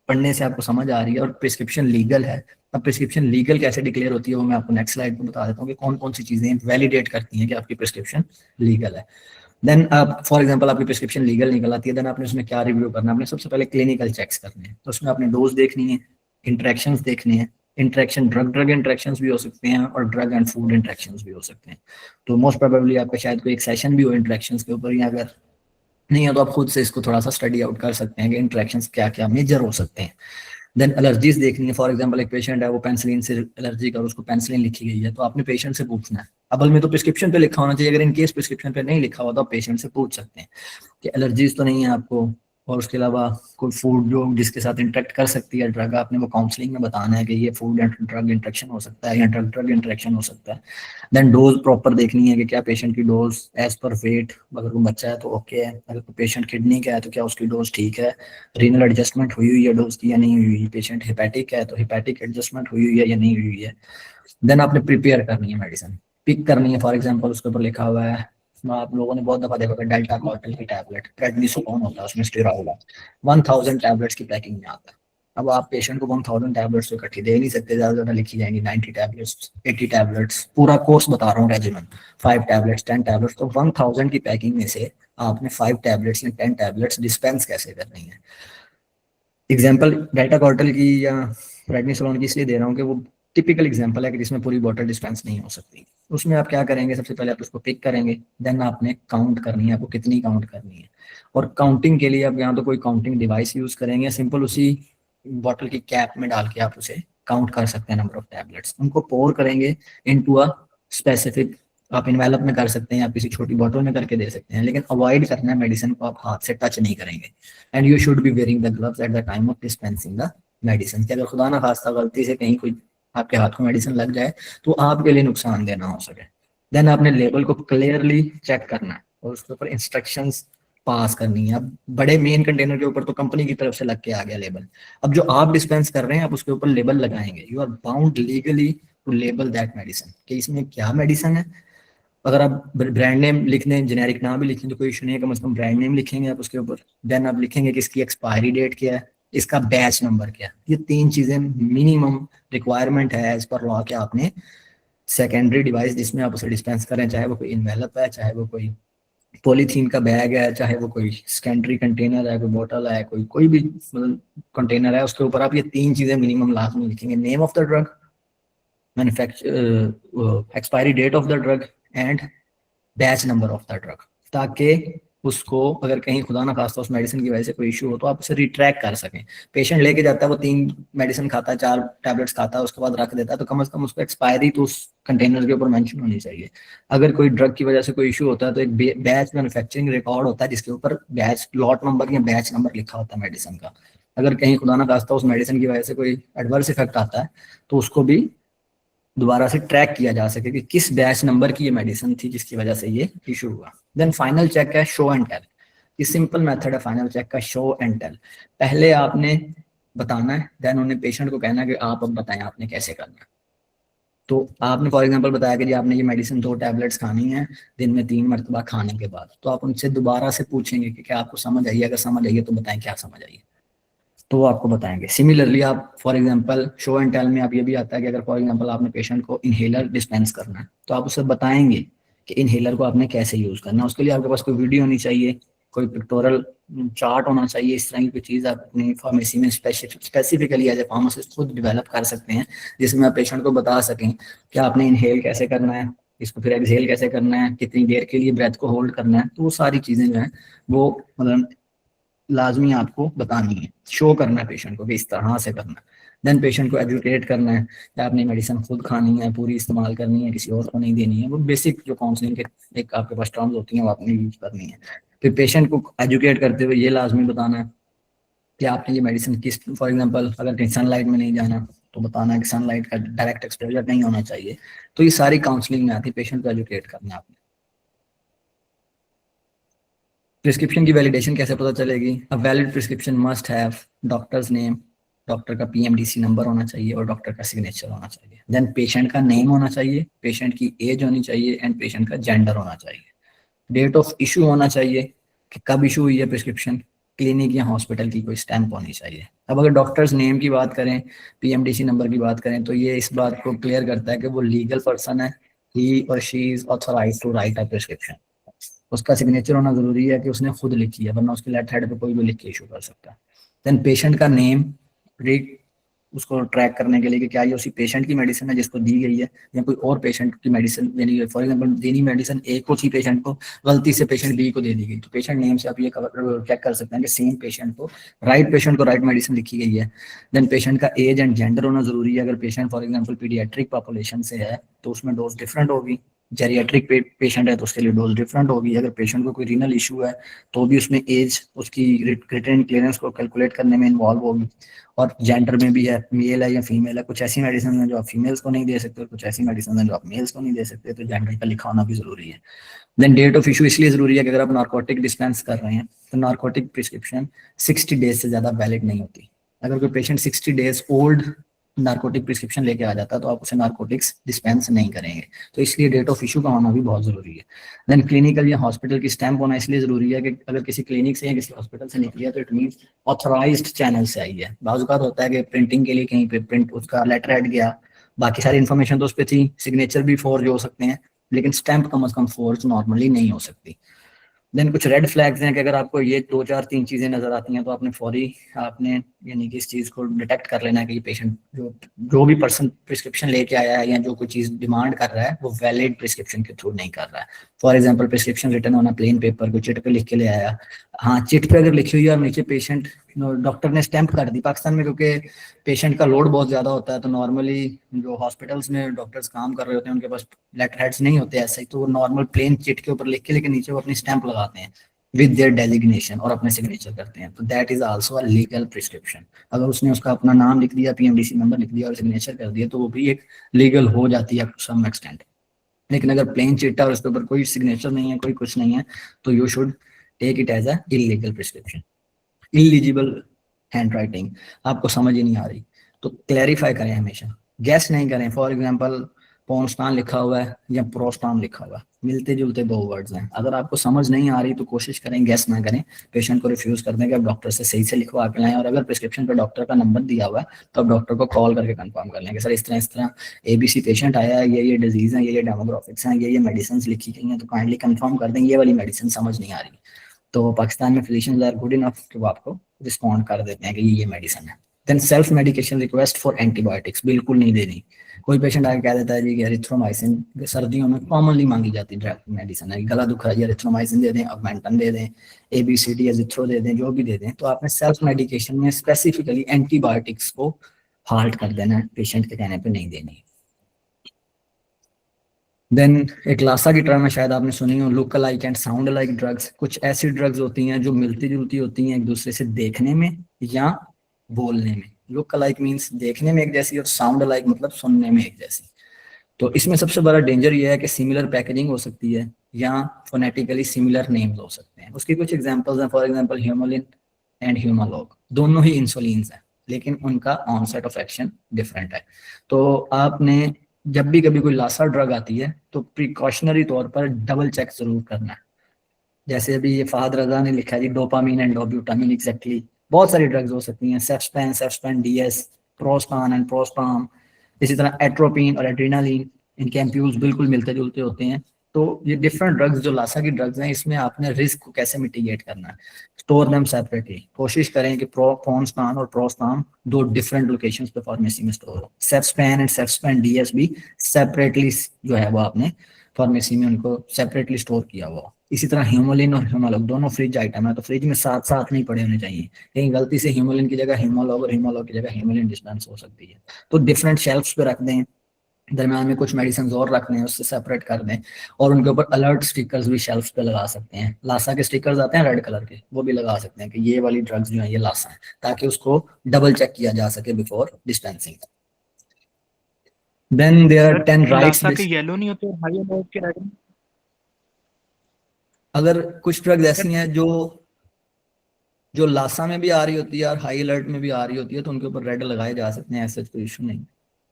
पढ़ने से आपको समझ आ रही है और प्रिस्क्रिप्शन लीगल है। अब प्रिस्क्रिप्शन लीगल कैसे डिक्लेयर होती है वो मैं आपको नेक्स्ट स्लाइड में बता देता हूँ कि कौन कौन सी चीजें वैलिडेट करती हैं कि आपकी प्रिस्क्रिप्शन लीगल है। देन आप फॉर एग्जांपल आपकी प्रिस्क्रिप्शन लीगल निकल आती है, देन आपने उसमें क्या रिव्यू करना है। आपने सबसे पहले क्लिनिकल चेक्स करने हैं, तो उसमें आपने डोज देखनी है, इंटरेक्शंस देखने हैं। इंटरेक्शन ड्रग इंटरेक्शंस भी हो सकते हैं और ड्रग एंड फूड इंटरेक्शंस भी हो सकते हैं। तो मोस्ट प्रोबेबली आपका शायद कोई एक सेशन भी हो इंटरेक्शंस के ऊपर, या अगर नहीं है तो आप खुद से इसको थोड़ा सा स्टडी आउट कर सकते हैं कि इंटरेक्शंस क्या क्या मेजर हो सकते हैं। देन एलर्जीज देखनी है। फॉर एग्जांपल एक पेशेंट है वो पेंसिलिन से एलर्जी का, उसको पेंसिलिन लिखी गई है, तो आपने पेशेंट से पूछना है। असल में तो प्रिस्क्रिप्शन पे लिखा होना चाहिए, अगर इन केस प्रिस्क्रिप्शन पे नहीं लिखा हुआ तो आप पेशेंट से पूछ सकते हैं कि एलर्जीज तो नहीं है आपको, और उसके अलावा कोई फूड जो जिसके साथ इंटरेक्ट कर सकती है ड्रग, आपने वो काउंसलिंग में बताना है कि ये फूड एंड ड्रग इंटरेक्शन हो सकता है या ड्रग ड्रग इंटरेक्शन हो सकता है। देन डोज प्रॉपर देखनी है कि क्या पेशेंट की डोज एज पर वेट, अगर कोई बच्चा है तो ओके है, अगर कोई पेशेंट किडनी का है तो क्या उसकी डोज ठीक है, रीनल एडजस्टमेंट हुई है डोज की या नहीं हुई, पेशेंट हिपैटिक है तो हिपैटिक एडजस्टमेंट हुई है या नहीं हुई है। देन आपने प्रिपेयर करनी है मेडिसिन, पिक करनी है। फॉर एग्जाम्पल उसके ऊपर लिखा हुआ है, आप लोगों ने बहुत दफा देखा होगा डेल्टा कॉर्टिल की टैबलेट, प्रेडनिसोलोन होता है उसमें स्टेरॉइड है, 1000 टैबलेट्स की पैकिंग में आता है। अब आप पेशेंट को 1000 टैबलेट्स तो इकट्ठी दे नहीं सकते, ज्यादा ज्यादा लिखी जाएंगी 90 टैबलेट्स 80 टैबलेट्स, पूरा कोर्स बता रहा हूँ रेजिमेंट, 5 टैबलेट्स 10 टैबलेट्स, तो 1000 की पैकिंग में से आपने 5 टैबलेट्स या 10 टैबलेट्स डिस्पेंस कैसे करनी है। एग्जाम्पल डेल्टा कॉर्टिल की या प्रेडनिसोलोन की इसलिए दे रहा हूँ कि वो टिपिकल एग्जांपल है कि जिसमें पूरी बॉटल डिस्पेंस नहीं हो सकती। उसमें आप क्या करेंगे, सबसे पहले आप उसको पिक करेंगे, देन आपने काउंट करनी है, आपको कितनी काउंट करनी है। और काउंटिंग के लिए आप यहाँ तो कोई काउंटिंग डिवाइस यूज करेंगे, सिंपल उसी बॉटल की कैप में डाल के आप उसे काउंट कर सकते हैं नंबर ऑफ टैबलेट्स। उनको पोर करेंगे इनटू अ स्पेसिफिक, आप इन्वेलप में कर सकते हैं, आप किसी छोटी बॉटल में करके दे सकते हैं, लेकिन अवॉइड करना है मेडिसिन को आप हाथ से टच नहीं करेंगे। And you should be wearing the gloves at the time of dispensing the medicine, कि अगर खुदा ना खास्ता गलती से कहीं कोई आपके हाथ को मेडिसिन लग जाए तो आपके लिए नुकसान देना हो सके। देन आपने लेबल को क्लियरली चेक करना है और उसके ऊपर इंस्ट्रक्शंस पास करनी है। अब बड़े मेन कंटेनर के ऊपर तो कंपनी की तरफ से लग के आ गया लेबल, अब जो आप डिस्पेंस कर रहे हैं आप उसके ऊपर लेबल लगाएंगे। You are bound legally to label that medicine, कि इसमें क्या मेडिसिन है। अगर आप ब्रांड नेम लिख दें, जेनेरिक ना भी लिखें तो कोई इशू नहीं है, कम से कम ब्रांड नेम लिखेंगे आप उसके ऊपर। देन आप लिखेंगे कि इसकी एक्सपायरी डेट क्या है, इसका बैच नंबर क्या है। ये 3 चीजें मिनिमम रिक्वायरमेंट है एज पर लॉ के आपने सेकेंडरी डिवाइस जिसमें आप उसे डिस्पेंस करें, चाहे वो कोई इन्वेलप है, चाहे वो कोई पॉलीथीन का बैग है, चाहे वो कोई सेकेंडरी कंटेनर है, कोई बोतल है, कोई भी मतलब कंटेनर है, उसके ऊपर आप ये 3 चीजें मिनिमम लाजमी लिखेंगे, name of the drug, manufacture expiry date of the drug and batch number of the drug, ताकि उसको अगर कहीं खुदा ना खास्ता उस मेडिसिन की वजह से कोई इशू हो तो आप उसे रिट्रैक कर सकें। पेशेंट लेके जाता है, वो 3 मेडिसिन खाता है, 4 टैबलेट्स खाता है, उसके बाद रख देता है, तो कम से कम उसको एक्सपायरी तो उस कंटेनर के ऊपर मेंशन होनी चाहिए। अगर कोई ड्रग की वजह से कोई इशू होता है तो एक बैच मैन्युफैक्चरिंग रिकॉर्ड होता है जिसके ऊपर बैच लॉट नंबर या बैच नंबर लिखा होता है मेडिसिन का। अगर कहीं खुदा ना खास्ता उस मेडिसिन की वजह से कोई एडवर्स इफेक्ट आता है तो उसको भी दोबारा से ट्रैक किया जा सके कि किस बैच नंबर की ये मेडिसिन थी जिसकी वजह से ये इशू हुआ। देन फाइनल चेक है शो एंड टेल। ये सिंपल मेथड है फाइनल चेक का, शो एंड टेल। पहले आपने बताना है, देन उन्हें पेशेंट को कहना है कि आप अब बताएं आपने कैसे करना है। तो आपने फॉर एग्जांपल बताया कि जी आपने ये मेडिसिन 2 टैबलेट्स खानी है दिन में 3 मरतबा खाने के बाद, तो आप उनसे दोबारा से पूछेंगे कि क्या आपको समझ आई है, अगर समझ आई है तो बताएं क्या समझ आई है, तो वो आपको बताएंगे। सिमिलरली आप for example show and tell में आप ये भी आता है कि अगर फॉर एग्जांपल आपने पेशेंट को इनहेलर डिस्पेंस करना है तो आप उसे बताएंगे कि इनहेलर को आपने कैसे यूज करना है। उसके लिए आपके पास कोई वीडियो होनी चाहिए, कोई पिक्टोरल चार्ट होना चाहिए, इस तरह की कोई चीज़ आप अपनी फार्मेसी में स्पेसिफिकली एज ए फार्मासिस्ट खुद डेवलप कर सकते हैं, जिसमें आप पेशेंट को बता सकें कि आपने इनहेल कैसे करना है, इसको फिर एक्सहेल कैसे करना है, कितनी देर के लिए ब्रेथ को होल्ड करना है। तो वो सारी चीज़ें जो हैं वो मतलब लाजमी आपको बतानी है, शो करना है पेशेंट को कि इस तरह से करना है। देन पेशेंट को एजुकेट करना है कि आपने मेडिसिन खुद खानी है, पूरी इस्तेमाल करनी है, किसी और को नहीं देनी है। वो बेसिक जो काउंसलिंग के एक आपके पास टर्म्स होती हैं वो आपने यूज करनी है। फिर पेशेंट को एजुकेट करते हुए ये लाजमी बताना है कि आपने ये मेडिसिन किस, फॉर एग्जाम्पल अगर कहीं सनलाइट में नहीं जाना तो बताना है कि सनलाइट का डायरेक्ट एक्सपोजर नहीं होना चाहिए। तो ये सारी काउंसलिंग में आती है, पेशेंट को एजुकेट करना है आपने। प्रिस्क्रिप्शन की वैलिडेशन कैसे पता चलेगी? A valid prescription must have doctors name, doctor का पीएमडीसी नंबर होना चाहिए और डॉक्टर का सिग्नेचर होना चाहिए। देन पेशेंट का नेम होना चाहिए, पेशेंट की एज होनी चाहिए एंड पेशेंट का जेंडर होना चाहिए। डेट ऑफ इशू होना चाहिए कि कब इशू हुई है प्रिस्क्रिप्शन, क्लिनिक या हॉस्पिटल की कोई स्टैंप होनी चाहिए। अब अगर डॉक्टर्स नेम की बात करें, पीएमडीसी नंबर की बात करें, तो ये इस बात को क्लियर करता है कि वो लीगल पर्सन है, ही और she is authorised to write a prescription. उसका सिग्नेचर होना जरूरी है कि उसने खुद लिखी है, वरना उसके लेफ्ट हेड पे कोई भी लिख के इशू कर सकता है। देन पेशेंट का नेम, उसको ट्रैक करने के लिए कि क्या ये उसी पेशेंट की मेडिसिन है जिसको दी गई है या कोई और पेशेंट की मेडिसिन देनी है। फॉर एग्जांपल देनी मेडिसिन ए को थी पेशेंट को, गलती से पेशेंट बी को दे दी गई, तो पेशेंट नेम से आप ये चेक कर सकते हैं कि सेम पेशेंट को राइट मेडिसिन लिखी गई है। देन पेशेंट का एज एंड जेंडर होना जरूरी है। अगर patient for example paediatric population से है तो उसमें डोज डिफरेंट होगी, जेरियाट्रिक पेशेंट है तो उसके लिए डोज डिफरेंट होगी। अगर पेशेंट को कोई रीनल इशू है तो भी उसमें एज उसकी रिटर्न क्लियरेंस को कैलकुलेट करने में इन्वॉल्व होगी। और जेंडर में भी है, मेल है या फीमेल है। कुछ ऐसी मेडिसिन है जो आप फीमेल्स को नहीं दे सकते और कुछ ऐसी मेडिसिन है जो आप मेल्स को नहीं दे सकते, तो जेंडर का लिखा होना भी जरूरी है। देन डेट ऑफ इशू इसलिए जरूरी है कि अगर आप नार्कोटिक डिस्पेंस कर रहे हैं तो नार्कोटिक प्रिस्क्रिप्शन 60 डेज से ज्यादा वैलिड नहीं होती। अगर कोई patient 60 days old narcotic prescription लेके आ जाता है तो आप उसे नार्कोटिक्स डिस्पेंस नहीं करेंगे, तो इसलिए डेट ऑफ इशू का होना भी बहुत जरूरी है। देन क्लिनिकल या हॉस्पिटल की स्टैंप होना इसलिए जरूरी है कि अगर किसी क्लिनिक से या किसी हॉस्पिटल से निकली है तो इट मीन ऑथराइज्ड चैनल से आई है। बाज़ औक़ात होता है कि प्रिंटिंग के लिए कहीं पे प्रिंट उसका लेटर हेड गया, बाकी सारी इन्फॉर्मेशन तो उस पर थी, सिग्नेचर भी फोर्ज हो सकते हैं, लेकिन स्टैंप कम से कम फोर्ज नॉर्मली नहीं हो सकती। देन कुछ रेड फ्लैग्स हैं कि अगर आपको ये 2 4 3 चीजें नजर आती हैं तो आपने फौरी आपने यानी कि इस चीज को डिटेक्ट कर लेना है कि ये पेशेंट जो भी पर्सन प्रिस्क्रिप्शन लेके आया है या जो कोई चीज डिमांड कर रहा है वो वैलिड प्रिस्क्रिप्शन के थ्रू नहीं कर रहा है। For example prescription return on a plain paper, कोई चिट पे लिख के ले आया, हाँ चिट पे अगर लिखी हुई है और नीचे पेशेंट डॉक्टर ने स्टैंप कर दी। पाकिस्तान में क्योंकि पेशेंट का लोड बहुत ज्यादा होता है तो नॉर्मली जो हॉस्पिटल्स में डॉक्टर्स काम कर रहे होते हैं उनके पास लेटर हेड्स नहीं होते ऐसे ही, तो वो नॉर्मल प्लेन चिट के ऊपर लिख के लेकिन नीचे वो अपनी स्टैंप लगाते हैं विद देयर डेजिग्नेशन और अपने सिग्नेचर करते हैं, तो that is also a legal prescription. अगर उसने उसका अपना नाम लिख दिया, पीएमडीसी नंबर लिख दिया और सिग्नेचर कर दिया तो वो भी एक लीगल हो जाती है टू सम एक्सटेंट। लेकिन अगर प्लेन चिट है और उसके ऊपर कोई सिग्नेचर नहीं है, कोई कुछ नहीं है, तो you should take it as a illegal prescription. Illegible hand writing आपको समझ ही नहीं आ रही तो क्लैरिफाई करें, हमेशा गैस नहीं करें। फॉर एग्जांपल पोन्स्टान लिखा हुआ है या प्रोस्टान लिखा हुआ है, मिलते जुलते दो वर्ड्स हैं। अगर आपको समझ नहीं आ रही तो कोशिश करें गैस ना करें, पेशेंट को रिफ्यूज कर दें कि आप डॉक्टर से सही से लिखवा के लाएं, और अगर प्रिस्क्रिप्शन पर डॉक्टर का नंबर दिया हुआ है तो आप डॉक्टर को कॉल करके कंफर्म कर लें कि सर इस तरह ABC पेशेंट आया है, ये डिजीज है, ये डेमोग्राफिक्स हैं, ये मेडिसिन लिखी गई हैं, तो काइंडली कंफर्म कर दें ये वाली मेडिसिन समझ नहीं आ रही। तो पाकिस्तान में फिजिशियंस आर गुड इनफ कि वो आपको रिस्पॉन्ड कर देते हैं कि ये मेडिसिन है। Then self medication request for antibiotics बिल्कुल नहीं देनी। कोई पेशेंट आके कह देता है जी कि एरिथ्रोमाइसिन सर्दियों में कॉमनली मांगी जाती मेडिसिन है, गला दुख रहा है एरिथ्रोमाइसिन दे दें, ऑगमेंटन दे दें, ABCD एजिथ्रो दे दें, जो भी दे दें। तो आपने सेल्फ मेडिकेशन में स्पेसिफिकली एंटीबायोटिक्स को हाल्ट कर देना है, पेशेंट के कहने पे नहीं देनी। देन एक लासा की टर्म है, शायद आपने सुनी हो, look alike and sound alike drugs. कुछ ऐसी ड्रग्स होती हैं जो मिलती जुलती होती हैं एक दूसरे से देखने में या बोलने में। लुक अलाइक मीन्स देखने में एक जैसी, और साउंड अलाइक मतलब सुनने में एक जैसी। तो इसमें सबसे बड़ा डेंजर ये है कि सिमिलर पैकेजिंग हो सकती है या फोनेटिकली सिमिलर नेम्स हो सकते हैं। उसकी कुछ एग्जांपल्स हैं, फॉर एग्जांपल ह्यूमोलिन एंड ह्यूमालॉग, दोनों ही इंसुलिन्स हैं लेकिन उनका ऑनसेट ऑफ एक्शन डिफरेंट है। तो आपने जब भी कभी कोई लासा ड्रग आती है तो प्रिकॉशनरी तौर पर डबल चेक जरूर करना है। जैसे अभी ये फहद रजा ने लिखा है जी, डोपामीन एंड डोब्यूटामीन, एग्जैक्टली बहुत सारी ड्रग्स हो सकती हैं, सेफ्सपेन DS, प्रोस्पान एंड प्रोस्पाम। इसी तरह एट्रोपिन और एड्रेनालिन, इनके एम्प्यूल्स बिल्कुल मिलते जुलते होते हैं। तो ये डिफरेंट ड्रग्स जो लासा की ड्रग्स हैं, इसमें आपने रिस्क को कैसे मिटिगेट करना है, स्टोर देम सेपरेटली। कोशिश करें कि प्रोस्पान और प्रोस्पाम दो डिफरेंट लोकेशंस पे फार्मेसी में स्टोर हो। सेफ्सपेन एंड सेफ्सपेन DS भी सेपरेटली जो है वो आपने फार्मेसी में उनको सेपरेटली स्टोर किया हुआ। इसी तरह ह्यूमोलिन और ह्यूमालॉग दोनों फ्रिज आइटम है, तो फ्रिज में साथ साथ नहीं पड़े होने चाहिए। कहीं गलती से ह्यूमोलिन की जगह ह्यूमालॉग और ह्यूमालॉग की जगह ह्यूमोलिन डिस्पेंस हो सकती है। तो डिफरेंट शेल्फ्स पे रख दें, दरम्यान में कुछ मेडिसिन और रख दें, उससे सेपरेट कर दें, और उनके ऊपर अलर्ट स्टिकर्स भी शेल्फ पे लगा सकते हैं। लासा के स्टिकर्स आते हैं रेड कलर के, वो भी लगा सकते हैं कि ये वाली ड्रग्स जो है ये लासा है, ताकि उसको डबल चेक किया जा सके before dispensing. Then there are 10 rights. LASA के येलो नहीं होते, हाई अलर्ट के रेड। अगर कुछ ड्रग्स ऐसी हैं जो लासा में भी आ रही होती है और हाई अलर्ट में भी आ रही होती है, तो उनके ऊपर रेड लगाए जा सकते हैं, ऐसा कोई इशू नहीं।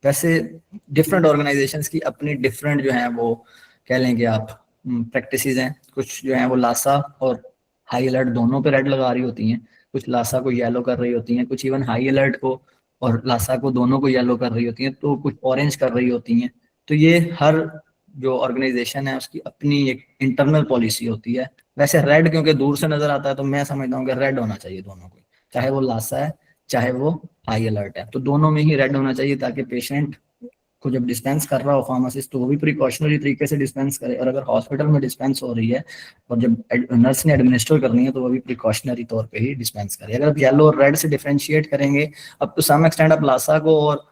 वैसे डिफरेंट ऑर्गेनाइजेशंस की अपनी डिफरेंट जो है वो कह लेंगे आप प्रैक्टिसेस हैं। कुछ जो है वो लासा और हाई अलर्ट दोनों पे रेड लगा रही होती हैं, कुछ लासा को येलो कर रही होती हैं, कुछ इवन हाई अलर्ट को और लासा को दोनों को येलो कर रही होती हैं, तो कुछ ऑरेंज कर रही होती हैं। तो ये हर जो ऑर्गेनाइजेशन है उसकी अपनी एक इंटरनल पॉलिसी होती है। वैसे रेड क्योंकि दूर से नजर आता है तो मैं समझता हूँ कि रेड होना चाहिए दोनों को, चाहे वो लासा है चाहे वो हाई अलर्ट है, तो दोनों में ही रेड होना चाहिए, ताकि पेशेंट को जब डिस्पेंस कर रहा हो फार्मासिस्ट तो वो भी प्रिकॉशनरी तरीके से डिस्पेंस करे, और अगर हॉस्पिटल में डिस्पेंस हो रही है और जब नर्स ने एडमिनिस्टर करनी है तो वो भी प्रिकॉशनरी तौर पे ही डिस्पेंस करे। अगर आप येलो और रेड से डिफरेंशिएट करेंगे, अब तो सम एक्सटेंड आप लासा को और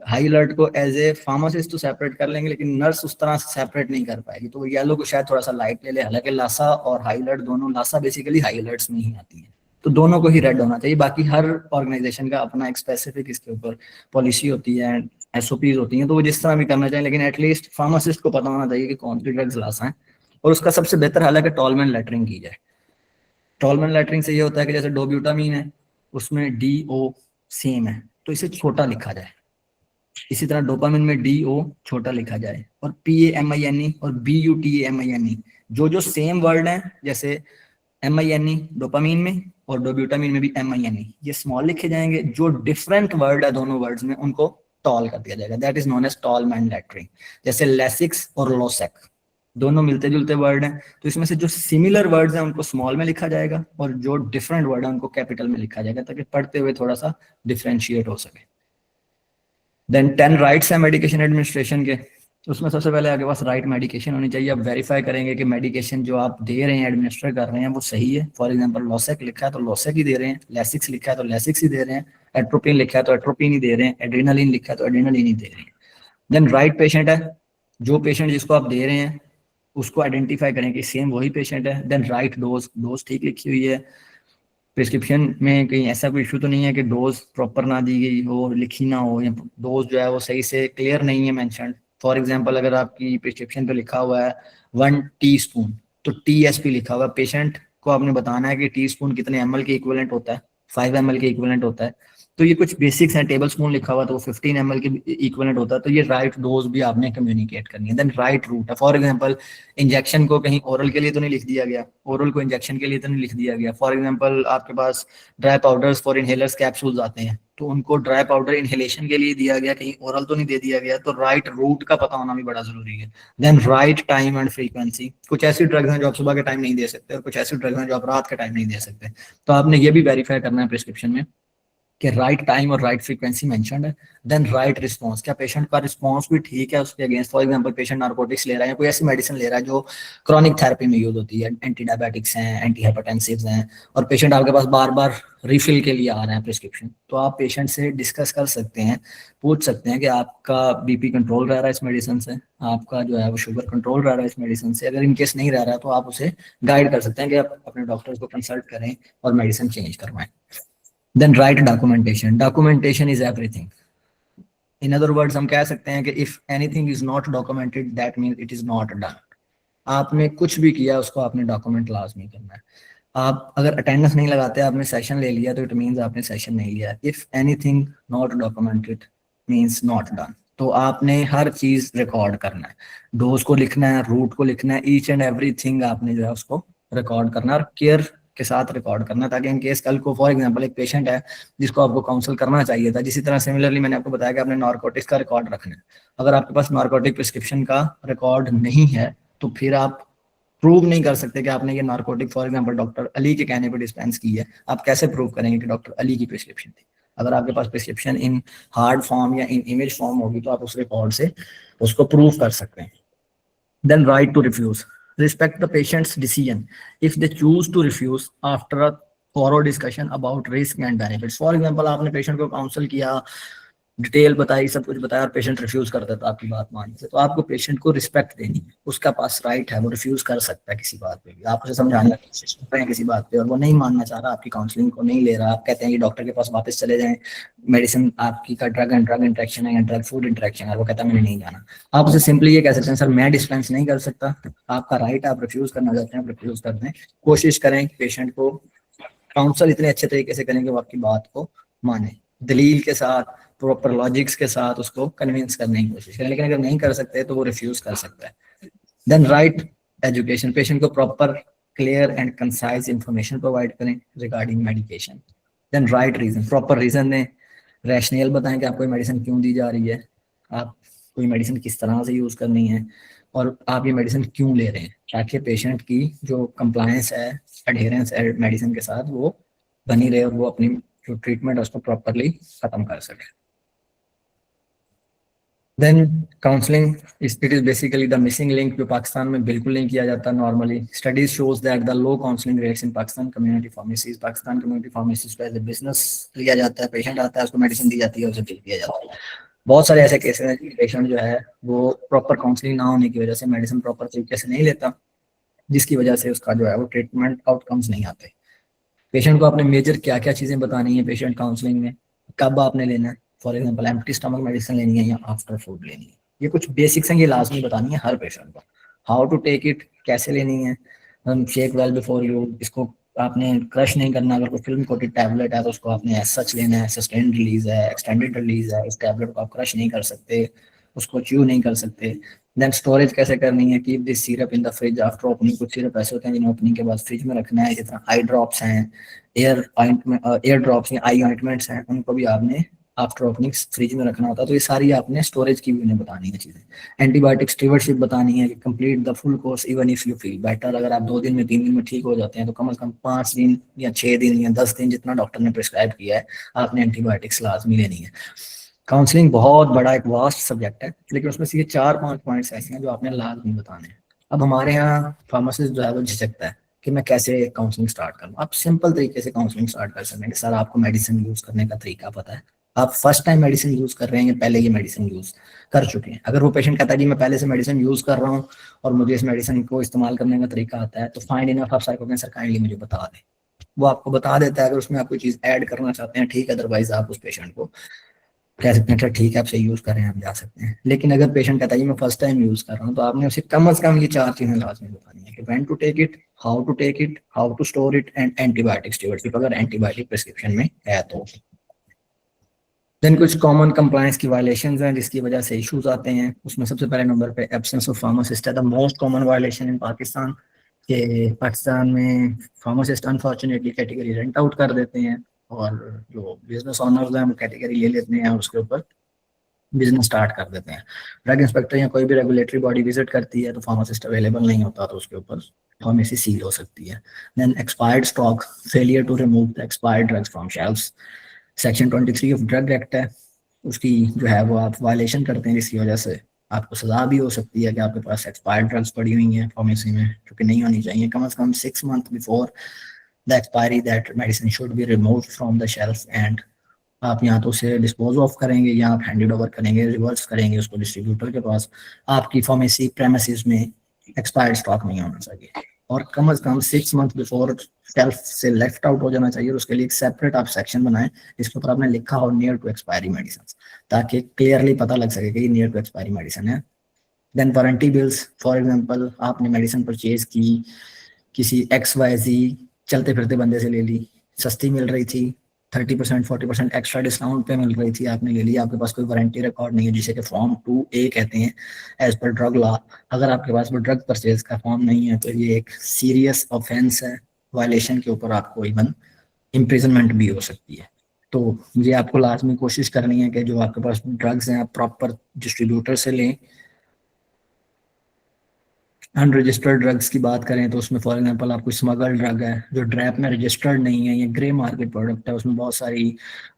हाई अलर्ट को एज ए फार्मासिस्ट तो सेपरेट कर लेंगे, लेकिन नर्स उस तरह से सेपरेट नहीं कर पाएगी, तो येलो को शायद थोड़ा सा लाइट ले ले। हालांकि लासा और हाई अलर्ट दोनों, लासा बेसिकली हाई अलर्ट्स में ही आती है, तो दोनों को ही रेड होना चाहिए। बाकी हर ऑर्गेनाइजेशन का अपना एक स्पेसिफिक इसके ऊपर पॉलिसी होती है, SOPs होती हैं, तो वो जिस तरह भी करना चाहिए, लेकिन एटलीस्ट फार्मासिस्ट को पता होना चाहिए कि कौन सी ड्रग्स लासा है। और उसका सबसे बेहतर हाल है कि टॉलमैन लेटरिंग की जाए। टॉलमैन लेटरिंग से ये होता है कि जैसे डोब्यूटामीन है उसमें DO सेम है तो इसे छोटा लिखा जाए, इसी तरह डोपामिन में DO छोटा लिखा जाए, और PAMINE और BUTAMINE जो सेम वर्ड है, जैसे MINE डोपामिन में और डोब्यूटामिन में भी MINE, ये स्मॉल लिखे जाएंगे। जो डिफरेंट वर्ड है दोनों वर्ड्स में उनको टॉल कर दिया जाएगा, that is known as tall man lettering. जैसे लेसिक्स और लोसेक दोनों मिलते जुलते वर्ड हैं, तो इसमें से जो सिमिलर वर्ड्स हैं उनको स्मॉल में लिखा जाएगा और जो डिफरेंट वर्ड है उनको कैपिटल में लिखा जाएगा, ताकि पढ़ते हुए थोड़ा सा डिफरेंशिएट हो सके। देन 10 राइट्स है मेडिकेशन एडमिनिस्ट्रेशन के, उसमें सबसे पहले आपके पास राइट मेडिकेशन होनी चाहिए। आप वेरीफाई करेंगे कि मेडिकेशन जो आप दे रहे हैं, एडमिनिस्टर कर रहे हैं, वो सही है। फॉर एग्जांपल लोसेक लिखा है तो लोसेक ही दे रहे हैं, लेसिक्स लिखा है तो लेसिक्स ही दे रहे हैं, एट्रोपिन लिखा है तो एट्रोपिन ही दे रहे हैं, एड्रेनालिन लिखा है तो एड्रेनालिन ही दे रहे हैं। देन राइट पेशेंट है, जो पेशेंट जिसको आप दे रहे हैं उसको आइडेंटिफाई करें कि सेम वही पेशेंट है। देन राइट डोज, डोज ठीक लिखी हुई है, प्रिस्क्रिप्शन में कहीं ऐसा कोई इशू तो नहीं है कि डोज प्रॉपर ना दी गई हो, लिखी ना हो, या डोज जो है वो सही से क्लियर नहीं है मेंशन। फॉर एग्जांपल अगर आपकी प्रिस्क्रिप्शन पे लिखा हुआ है 1 टीस्पून तो TSP लिखा हुआ है, पेशेंट को आपने बताना है कि टीस्पून कितने ml के इक्विवेलेंट होता है, 5 ml के इक्विवेलेंट होता है। तो ये कुछ बेसिक्स हैं, टेबल स्पून लिखा हुआ तो वो 15 ml के इक्विवेलेंट होता है, तो ये राइट डोज भी आपने कम्युनिकेट करनी है। देन राइट रूट है, फॉर एग्जांपल इंजेक्शन को कहीं ओरल के लिए तो नहीं लिख दिया गया, ओरल को इंजेक्शन के लिए तो नहीं लिख दिया गया। फॉर एग्जांपल आपके पास dry powders for inhalers capsules आते हैं, तो उनको ड्राई पाउडर इनहेलेशन के लिए दिया गया, कहीं ओरल तो नहीं दे दिया गया। तो राइट रूट का पता होना भी बड़ा जरूरी है। Then right time and frequency, कुछ ऐसी ड्रग्स हैं जो आप सुबह के टाइम नहीं दे सकते और कुछ ऐसी ड्रग्स हैं जो आप रात के टाइम नहीं दे सकते, तो आपने ये भी वेरीफाई करना है प्रिस्क्रिप्शन में कि राइट टाइम और राइट फ्रीक्वेंसी मेंशन्ड है। देन राइट रिस्पांस, क्या पेशेंट का रिस्पांस भी ठीक है उसके against. For example patient narcotics ले रहा है या कोई ऐसी मेडिसिन ले रहा है जो क्रॉनिक थेरेपी में यूज होती है, एंटी डायबिटिक्स हैं, एंटी हाइपरटेंसिव्स हैं, और पेशेंट आपके पास बार बार रिफिल के लिए आ रहे हैं प्रिस्क्रिप्शन, तो आप पेशेंट से डिस्कस कर सकते हैं, पूछ सकते हैं कि आपका बीपी कंट्रोल रह रहा है इस मेडिसिन से, आपका जो है वो शुगर कंट्रोल रह रहा है इस मेडिसिन से। अगर इनकेस नहीं रह रहा है तो आप उसे गाइड कर सकते हैं कि आप अपने डॉक्टर्स को कंसल्ट करें और मेडिसिन चेंज करवाएं। Then write documentation. Documentation is everything. In other words, हम कह सकते हैं कि if anything is not documented, that means it is not done. आपने कुछ भी किया उसको आपने डॉक्यूमेंट लाजमी करना है। आप अगर अटेंडेंस नहीं लगाते, आपने सेशन ले लिया, तो इट मींस आपने सेशन नहीं लिया। If anything not documented means not done. तो आपने हर चीज रिकॉर्ड करना है, डोज को लिखना है, रूट को लिखना है, ईच एंड एवरीथिंग आपने जो है उसको रिकॉर्ड करना है और केयर के साथ रिकॉर्ड करना, ताकि इन केस कल को फॉर एग्जांपल एक पेशेंट है जिसको आपको काउंसिल करना चाहिए था, जिसी तरह सिमिलरली मैंने आपको बताया कि आपने नार्कोटिक्स का रिकॉर्ड रखना है। अगर आपके पास नार्कोटिक प्रिस्क्रिप्शन का रिकॉर्ड नहीं है तो फिर आप प्रूव नहीं कर सकते कि आपने ये narcotic for example doctor Ali के कहने पर डिस्पेंस की है। आप कैसे प्रूव करेंगे कि डॉक्टर अली की प्रिस्क्रिप्शन थी? अगर आपके पास प्रिस्क्रिप्शन इन हार्ड फॉर्म या इन इमेज फॉर्म होगी तो आप उस रिकॉर्ड से उसको प्रूव कर सकते हैं। Then right to refuse, respect the patient's decision if they choose to refuse after a thorough discussion about risk and benefits. For example, आपने पेशेंट को काउंसल किया, डिटेल बताई, सब कुछ बताया और पेशेंट रिफ्यूज करता है तो आपकी बात माननी है, तो आपको पेशेंट को रिस्पेक्ट देनी है, उसका पास राइट है, वो रिफ्यूज कर सकता है किसी बात पे भी। आप उसे समझाने की कोशिश कर रहे हैं किसी बात पे और वो नहीं मानना चाह रहा, आपकी काउंसलिंग को नहीं ले रहा, आप कहते हैं कि डॉक्टर के पास वापस चले जाएं, मेडिसिन आपकी का ड्रग एंड ड्रग इंटरेक्शन है या ड्रग फूड इंटरेक्शन है, वो कहता है मैंने नहीं जाना। आप उसे सिंपली ये कह सकते हैं सर मैं डिस्पेंस नहीं कर सकता, आपका राइट, आप रिफ्यूज करना चाहते हैं, रिफ्यूज कर दें। कोशिश करें पेशेंट को काउंसल इतने अच्छे तरीके से करें कि वो आपकी बात को माने, दलील के साथ, प्रॉपर लॉजिक्स के साथ उसको कन्विंस करने की कोशिश करें। लेकिन अगर नहीं कर सकते तो वो रिफ्यूज कर सकता है। देन राइट एजुकेशन, पेशेंट को proper clear and concise information provide करें regarding medication. Then right reason, proper reason दें, रैशनल बताएं कि आपको मेडिसिन क्यों दी जा रही है, आप कोई मेडिसिन किस तरह से यूज करनी है और आप ये मेडिसिन क्यों ले रहे हैं, ताकि पेशेंट की जो कंप्लायंस है, एडहेरेंस है मेडिसिन के साथ वो बनी रहे और वो अपनी जो ट्रीटमेंट है उसको प्रॉपरली खत्म कर सके। Then counselling it is basically the missing link, जो पाकिस्तान में बिल्कुल नहीं किया जाता normally. Studies shows that the low counselling rates in Pakistan community pharmacies, Pakistan community pharmacies को एज ए बिजनेस लिया जाता है, पेशेंट आता है उसको मेडिसिन दी जाती है, उसे ठीक किया जाता है। बहुत सारे ऐसे केसेस हैं कि पेशेंट जो है वो प्रॉपर काउंसलिंग ना होने की वजह से मेडिसिन प्रॉपर तरीके से नहीं लेता, जिसकी वजह से उसका जो है वो ट्रीटमेंट आउटकम्स नहीं आते। पेशेंट को आपने मेजर क्या क्या चीजें बतानी है पेशेंट काउंसलिंग में, कब आपने लेना है, for example empty stomach medicine लेनी है या आफ्टर फूड लेनी है, ये कुछ बेसिक्स हैं, ये लाजमी बतानी है हर पेशेंट को। हाउ टू टेक इट, कैसे लेनी है, शेक वेल बिफोर यू, इसको आपने क्रश नहीं करना, अगर कोई फिल्म कोटेड टैबलेट है तो उसको आपने एज सच लेना है, सस्टेन्ड रिलीज है, एक्सटेंडेड रिलीज है, इस टैबलेट को आप क्रश नहीं कर सकते, उसको च्यू नहीं कर सकते। देन स्टोरेज कैसे करनी है, keep this syrup in the fridge after opening, कुछ सिरप ऐसे होते हैं जिन्हें ओपनिंग के बाद फ्रिज में रखना है, जिस तरह आई ड्रॉप्स हैं, एयर ड्रॉप्स या आई ऑइंटमेंट्स हैं, उनको भी आपने आफ्टर ओपनिंग फ्रिज में रखना होता है। तो ये सारी आपने स्टोरेज की भी उन्हें बतानी है चीजें। एंटीबायोटिक स्टीवर्डशिप बतानी है कि complete the full course even if you feel better, अगर आप 2 दिन में 3 दिन में ठीक हो जाते हैं तो कम से कम 5 दिन या 6 दिन या 10 दिन जितना डॉक्टर ने प्रिस्क्राइब किया है आपने एंटीबायोटिक्स लाजमी लेनी है। काउंसलिंग बहुत बड़ा एक वास्ट सब्जेक्ट है, लेकिन उसमें से ये 4-5 पॉइंट्स ऐसे हैं जो आपने लाजमी बताने हैं। अब हमारे यहाँ फार्मासिस्ट जो है वो झिझकता है कि मैं कैसे काउंसलिंग स्टार्ट करूँ। आप सिंपल तरीके से काउंसलिंग स्टार्ट कर सकते हैं कि सर आपको मेडिसिन यूज करने का तरीका पता है, आप फर्स्ट टाइम मेडिसिन यूज कर रहे हैं या पहले ये मेडिसिन यूज कर चुके हैं। अगर वो पेशेंट कहता है जी मैं पहले से मेडिसिन यूज कर रहा हूँ और मुझे इस मेडिसिन को इस्तेमाल करने का तरीका आता है, तो फाइन इनफ, आप सर काइंडली मुझे बता दें, वो आपको बता देता है। अगर उसमें आप कोई चीज ऐड करना चाहते हैं ठीक है, अदरवाइज आप उस पेशेंट को कह सकते हैं ठीक है आप सही यूज करें, आप जा सकते हैं। लेकिन अगर पेशेंट कहता है मैं फर्स्ट टाइम यूज कर रहा हूँ तो आपने उसे कम से कम ये 4 चीजें लाजमी बतानी है कि when to take it, how to take it, how to store it and antibiotic stewardship, अगर एंटीबायोटिक प्रिस्क्रिप्शन में है तो। देन कुछ कॉमन कंप्लायंस की वायलेशंस हैं जिसकी वजह से इश्यूज आते हैं। उसमें सबसे पहले नंबर पे एब्सेंस ऑफ फार्मासिस्ट है द मोस्ट कॉमन वायलेशन इन पाकिस्तान। के पाकिस्तान में pharmacist unfortunately category rent out कर देते हैं और जो बिजनेस ऑनर्स हैं वो कैटेगरी ले लेते हैं और उसके ऊपर बिजनेस स्टार्ट कर देते हैं। ड्रग इंस्पेक्टर या कोई भी रेगुलेटरी बॉडी विजिट करती है तो फार्मासिस्ट अवेलेबल नहीं होता तो उसके ऊपर फार्मेसी सील हो सकती है। Then expired stock, failure to remove the expired drugs from shelves. Section 23 of drug act है, उसकी जो है वो आप वायलेशन करते हैं जिसकी वजह से आपको सजा भी हो सकती है कि आपके पास एक्सपायर्ड ड्रग्स पड़ी हुई हैं फार्मेसी में जो कि नहीं होनी चाहिए। कम से कम 6 months before the expiry that medicine should be removed from the shelf and आप यहाँ तो उसे डिस्पोज ऑफ करेंगे या आप हैंडेड ओवर करेंगे, रिवर्स करेंगे उसको डिस्ट्रीब्यूटर के पास। आपकी फार्मेसी प्रेमिसेस में एक्सपायर्ड स्टॉक नहीं होना चाहिए और कम से कम 6 months बिफोर शेल्फ से लेफ्ट आउट हो जाना चाहिए और उसके लिए एक सेपरेट आप सेक्शन बनाएं जिसके ऊपर आपने लिखा हो नियर टू एक्सपायरी मेडिसिन ताकि क्लियरली पता लग सके कि ये नियर टू एक्सपायरी मेडिसिन है। Then warranty bills, for example आपने मेडिसिन परचेज की, किसी XYZ चलते फिरते बंदे से ले ली, सस्ती मिल रही थी, 30% 40% एक्स्ट्रा डिस्काउंट पे मिल रही थी, आपने ले लिया, आपके पास कोई वारंटी रिकॉर्ड नहीं है जिसे कि फॉर्म 2A कहते हैं एज पर ड्रग लॉ। अगर आपके पास वो ड्रग परचेज का फॉर्म नहीं है तो ये एक सीरियस ऑफेंस है, वायलेशन के ऊपर आपको इवन इम्प्रिजनमेंट भी हो सकती है। तो ये आपको लाजमी कोशिश करनी है कि जो आपके पास ड्रग्स हैं आप प्रॉपर डिस्ट्रीब्यूटर से लें। अनरजिस्टर्ड ड्रग्स की बात करें तो उसमें फॉर एग्जांपल आपको स्मगल ड्रग है जो ड्रैप में रजिस्टर्ड नहीं है, ये ग्रे मार्केट प्रोडक्ट है, उसमें बहुत सारी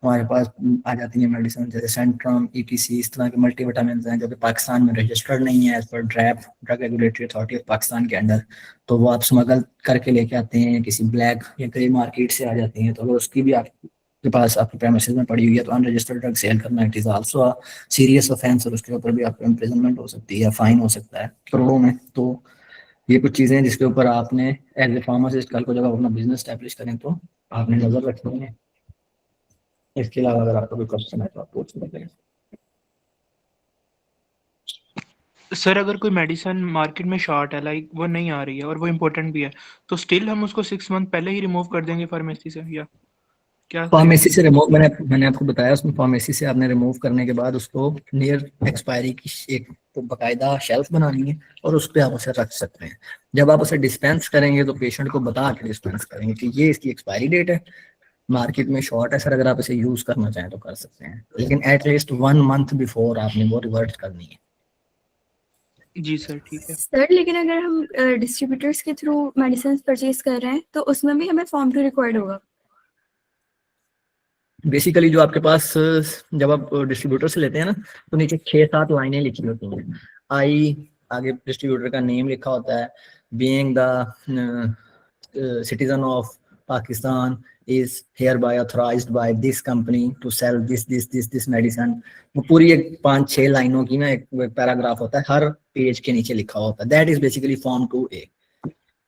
हमारे पास आ जाती है मेडिसिन जैसे सेंट्रम, ETC, इस तरह के मल्टीविटामिन हैं जो कि पाकिस्तान में रजिस्टर्ड नहीं है एज पर DRAP, drug regulatory authority of Pakistan के अंडर। तो वो आप स्मगल करके लेके आते हैं, किसी ब्लैक या ग्रे मार्केट से आ जाती हैं, तो अगर उसकी भी आपके पास आपकी प्रेमिसेस में पड़ी हुई है तो अनरजिस्टर्ड ड्रग सेल करना it is also serious offence और उसके ऊपर भी आपको इम्प्रिजनमेंट हो सकती है, फाइन हो सकता है करोड़ों में। तो ये कुछ चीजें हैं जिसके ऊपर आपने एज ए फार्मासिस्ट कल को जब आप अपना बिजनेस स्टैब्लिश करें तो आपने नजर रखनी है। इसके अलावा अगर आपका कोई क्वेश्चन है तो आप पूछ सकते हैं। सर अगर कोई मेडिसिन मार्केट में शॉर्ट है, लाइक वो नहीं आ रही है और वो इम्पोर्टेंट भी है, तो स्टिल हम उसको 6 month पहले ही रिमूव कर देंगे फार्मेसी से, या क्या फार्मेसी करेंगे? से रिमूव मैंने आपको बताया, उसमें फार्मेसी से आपने रिमूव करने के बाद उसको नियर एक्सपायरी की एक तो बाकायदा शेल्फ बनानी है और उस पर आप उसे रख सकते हैं। जब आप उसे डिस्पेंस करेंगे तो पेशेंट को बता के डिस्पेंस करेंगे कि ये इसकी एक्सपायरी डेट है, मार्केट में शॉर्ट है सर, अगर आप इसे यूज करना चाहें तो कर सकते हैं, लेकिन एटलीस्ट 1 month बिफोर आपने वो रिवर्ट करनी है। जी सर, ठीक है। सर लेकिन अगर हम डिस्ट्रीब्यूटर्स के थ्रू मेडिसिन परचेज कर रहे हैं तो उसमें भी हमें फॉर्म 2 रिक्वायर्ड होगा? बेसिकली जो आपके पास जब आप डिस्ट्रीब्यूटर से लेते हैं ना तो नीचे 6-7 लाइनें लिखी होती हैं, आगे डिस्ट्रीब्यूटर का नेम लिखा होता है, being the citizen of Pakistan is hereby authorized by this company to sell this medicine। वो पूरी एक 5-6 लाइनों की ना एक पैराग्राफ होता है, हर पेज के नीचे लिखा होता है। That is basically form 2A।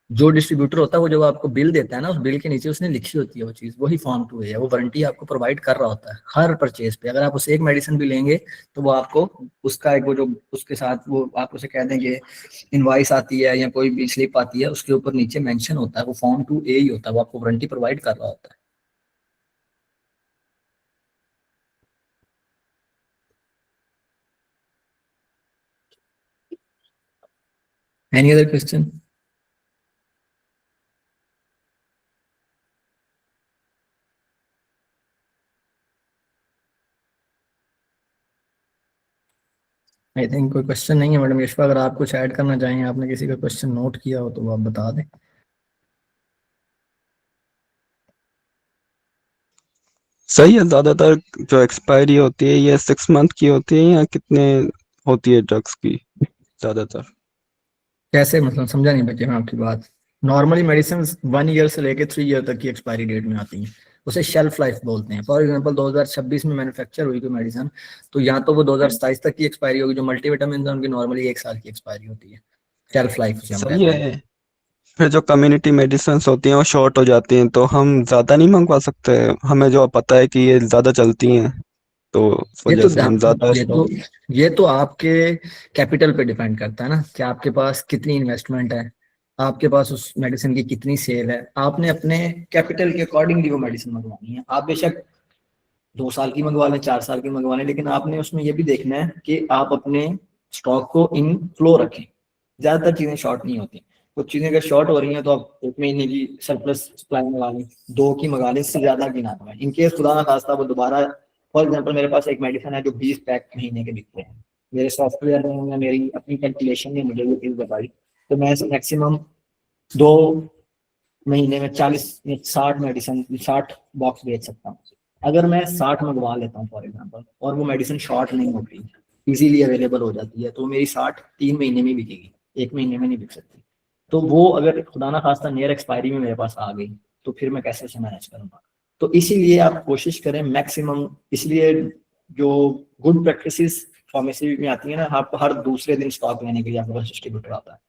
जो डिस्ट्रीब्यूटर होता है वो जब आपको बिल देता है ना, उस बिल के नीचे उसने लिखी होती है वो चीज, वही फॉर्म 2A है। वो वारंटी आपको प्रोवाइड कर रहा होता है हर परचेज पे। अगर आप उसे एक मेडिसिन भी लेंगे तो वो आपको उसका एक वो जो उसके साथ वो आप उसे कह देंगे इनवॉइस आती है या कोई भी स्लिप आती है, उसके ऊपर नीचे मेंशन होता है, वो फॉर्म 2A ही होता है, वो आपको वारंटी प्रोवाइड कर रहा होता है। Any other question? I think कोई क्वेश्चन नहीं है मैडम यशवा, अगर आप कुछ ऐड करना चाहें, आपने किसी का क्वेश्चन नोट किया हो तो वो आप बता दें। सही है, ज्यादातर जो एक्सपायरी होती है ये 6 month की होती है या कितने होती है ड्रग्स की ज्यादातर? कैसे मतलब समझा नहीं बच्चे मैं आपकी बात। नॉर्मली मेडिसिन 1 year से लेके 3 year तक की एक्सपायरी डेट में आती हैं, उसे शेल्फ लाइफ बोलते हैं। फॉर एग्जांपल 2026 में मैन्युफैक्चर हुई कोई मेडिसिन तो या तो वो 2027 तक की एक्सपायरी होगी, जो मल्टीविटामिन है उनकी नॉर्मली 1 साल की एक्सपायरी होती है, शेल्फ लाइफ उसे हम सही कहते हैं। है। फिर जो कम्युनिटी मेडिसिन होती हैं वो शॉर्ट हो जाती हैं तो हम ज्यादा नहीं मंगवा सकते? हमें जो पता है कि ये ज्यादा चलती हैं तो उस ये वजह तो से हम ज्यादा ये तो आपके कैपिटल पे डिपेंड करता है ना कि आपके पास कितनी इन्वेस्टमेंट है, आपके पास उस मेडिसिन की कितनी सेल है। आपने अपने कैपिटल के अकॉर्डिंगली वो मेडिसिन मंगवानी है। आप बेशक 2 साल की मंगवा लें, 4 साल की मंगवा लें, लेकिन आपने उसमें ये भी देखना है कि आप अपने स्टॉक को इन फ्लो रखें। ज्यादातर चीजें शॉर्ट नहीं होती, कुछ चीजें अगर शॉर्ट हो रही हैं तो आप 1 महीने की सरप्लस सप्लाई मंगा लें, 2 की मंगा लें, इससे ज्यादा की ना मंगाएं। इनकेस खुदा ना खास्ता वो दोबारा, फॉर एग्जाम्पल मेरे पास एक मेडिसिन है जो 20 पैक महीने के बिकते हैं, मेरे सॉफ्टवेयर में या मेरी अपनी कैलकुलेशन में मुझे वो चीज बताई, तो मैं मैक्सिमम 2 महीने में 40 या 60 मेडिसिन 60 बॉक्स बेच सकता हूँ। अगर मैं 60 मंगवा लेता हूँ फॉर एग्जाम्पल, और वो मेडिसिन शॉर्ट नहीं होती, इजीली अवेलेबल हो जाती है, तो मेरी 60 3 महीने में बिकेगी, 1 महीने में नहीं बिक सकती। तो वो अगर खुदा ना खास्ता नियर एक्सपायरी में मेरे पास आ गई तो फिर मैं कैसे उसे मैनेज करूंगा। तो इसीलिए आप कोशिश करें मैक्सिमम, इसलिए जो गुड प्रैक्टिसेस फार्मेसी में आती है ना, आपको हर दूसरे दिन स्टॉक लेने के लिए आपके पास डिस्ट्रीब्यूटर आता है,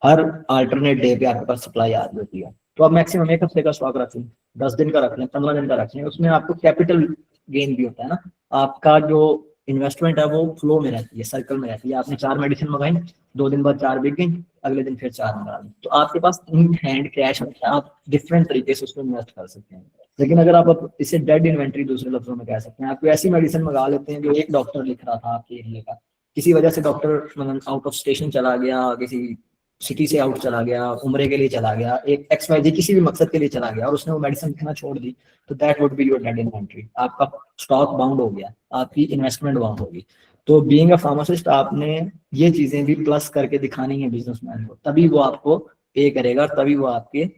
हर अल्टरनेट डे पे आपके पास सप्लाई आ रही होती है, तो आप मैक्सिमम 1 हफ्ते का स्टॉक रख लें, 10 दिन का रख लें, 15 दिन का रख लें, उसमें आपको कैपिटल गेन भी होता है ना, आपका जो इन्वेस्टमेंट है वो फ्लो में रहती है, सर्कल में रहती है। आपने 4 मेडिसिन मंगाई, 2 दिन बाद 4 बिक गई, अगले दिन फिर 4 मंगा ली, तो आपके पास इन हैंड कैश होता है, आप डिफरेंट तरीके से उसको इन्वेस्ट कर सकते हैं। लेकिन अगर आप इसे डेड इन्वेंट्री दूसरे लफ्जों में कह सकते हैं, आप ऐसी मेडिसिन मंगा लेते हैं जो एक डॉक्टर लिख रहा था आपके एरिया का, किसी वजह से डॉक्टर मतलब आउट ऑफ स्टेशन चला गया, किसी सिटी से आउट चला गया, उम्रे के लिए चला गया, एक XYZ किसी भी मकसद के लिए चला गया और उसने वो मेडिसिन लिखना छोड़ दी, तो that would be your dead inventory, आपका स्टॉक बाउंड हो गया, आपकी इन्वेस्टमेंट बाउंड होगी। तो बीइंग अ फार्मासिस्ट आपने ये चीजें भी प्लस करके दिखानी है बिजनेसमैन को, तभी वो आपको पे करेगा, तभी वो आपके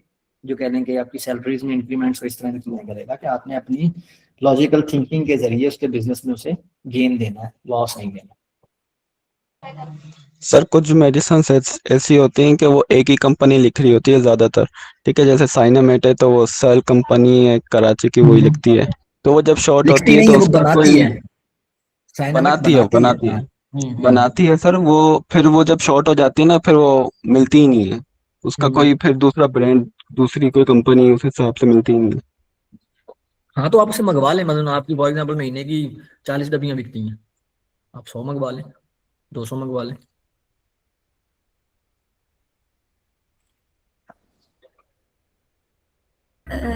जो कह लेंगे आपकी सैलरीज में इंक्रीमेंट्स इस तरह की करेगा कि आपने अपनी लॉजिकल थिंकिंग के जरिए उसके बिजनेस में उसे गेन देना है, लॉस नहीं देना। सर कुछ मेडिसिन ऐसी होती हैं कि वो एक ही कंपनी लिख रही होती है ज्यादातर, ठीक है, जैसे साइनामेट है तो वो सेल कंपनी है कराची की, वही लिखती है, तो वो जब शॉर्ट लिखती होती है नहीं तो है, वो उसका बनाती कोई है, साइनामेट बनाती है बनाती है। बनाती है सर वो, फिर वो जब शॉर्ट हो जाती है ना फिर वो मिलती ही नहीं है, उसका कोई फिर दूसरा ब्रांड, दूसरी कोई कंपनी उस हिसाब से मिलती ही नहीं है। हाँ तो आप उसे मंगवा लें, मतलब आपकी फॉर एग्जाम्पल महीने की 40 डब्बियां बिकती हैं, आप 100 मंगवा लें, 200 मंगवा लें।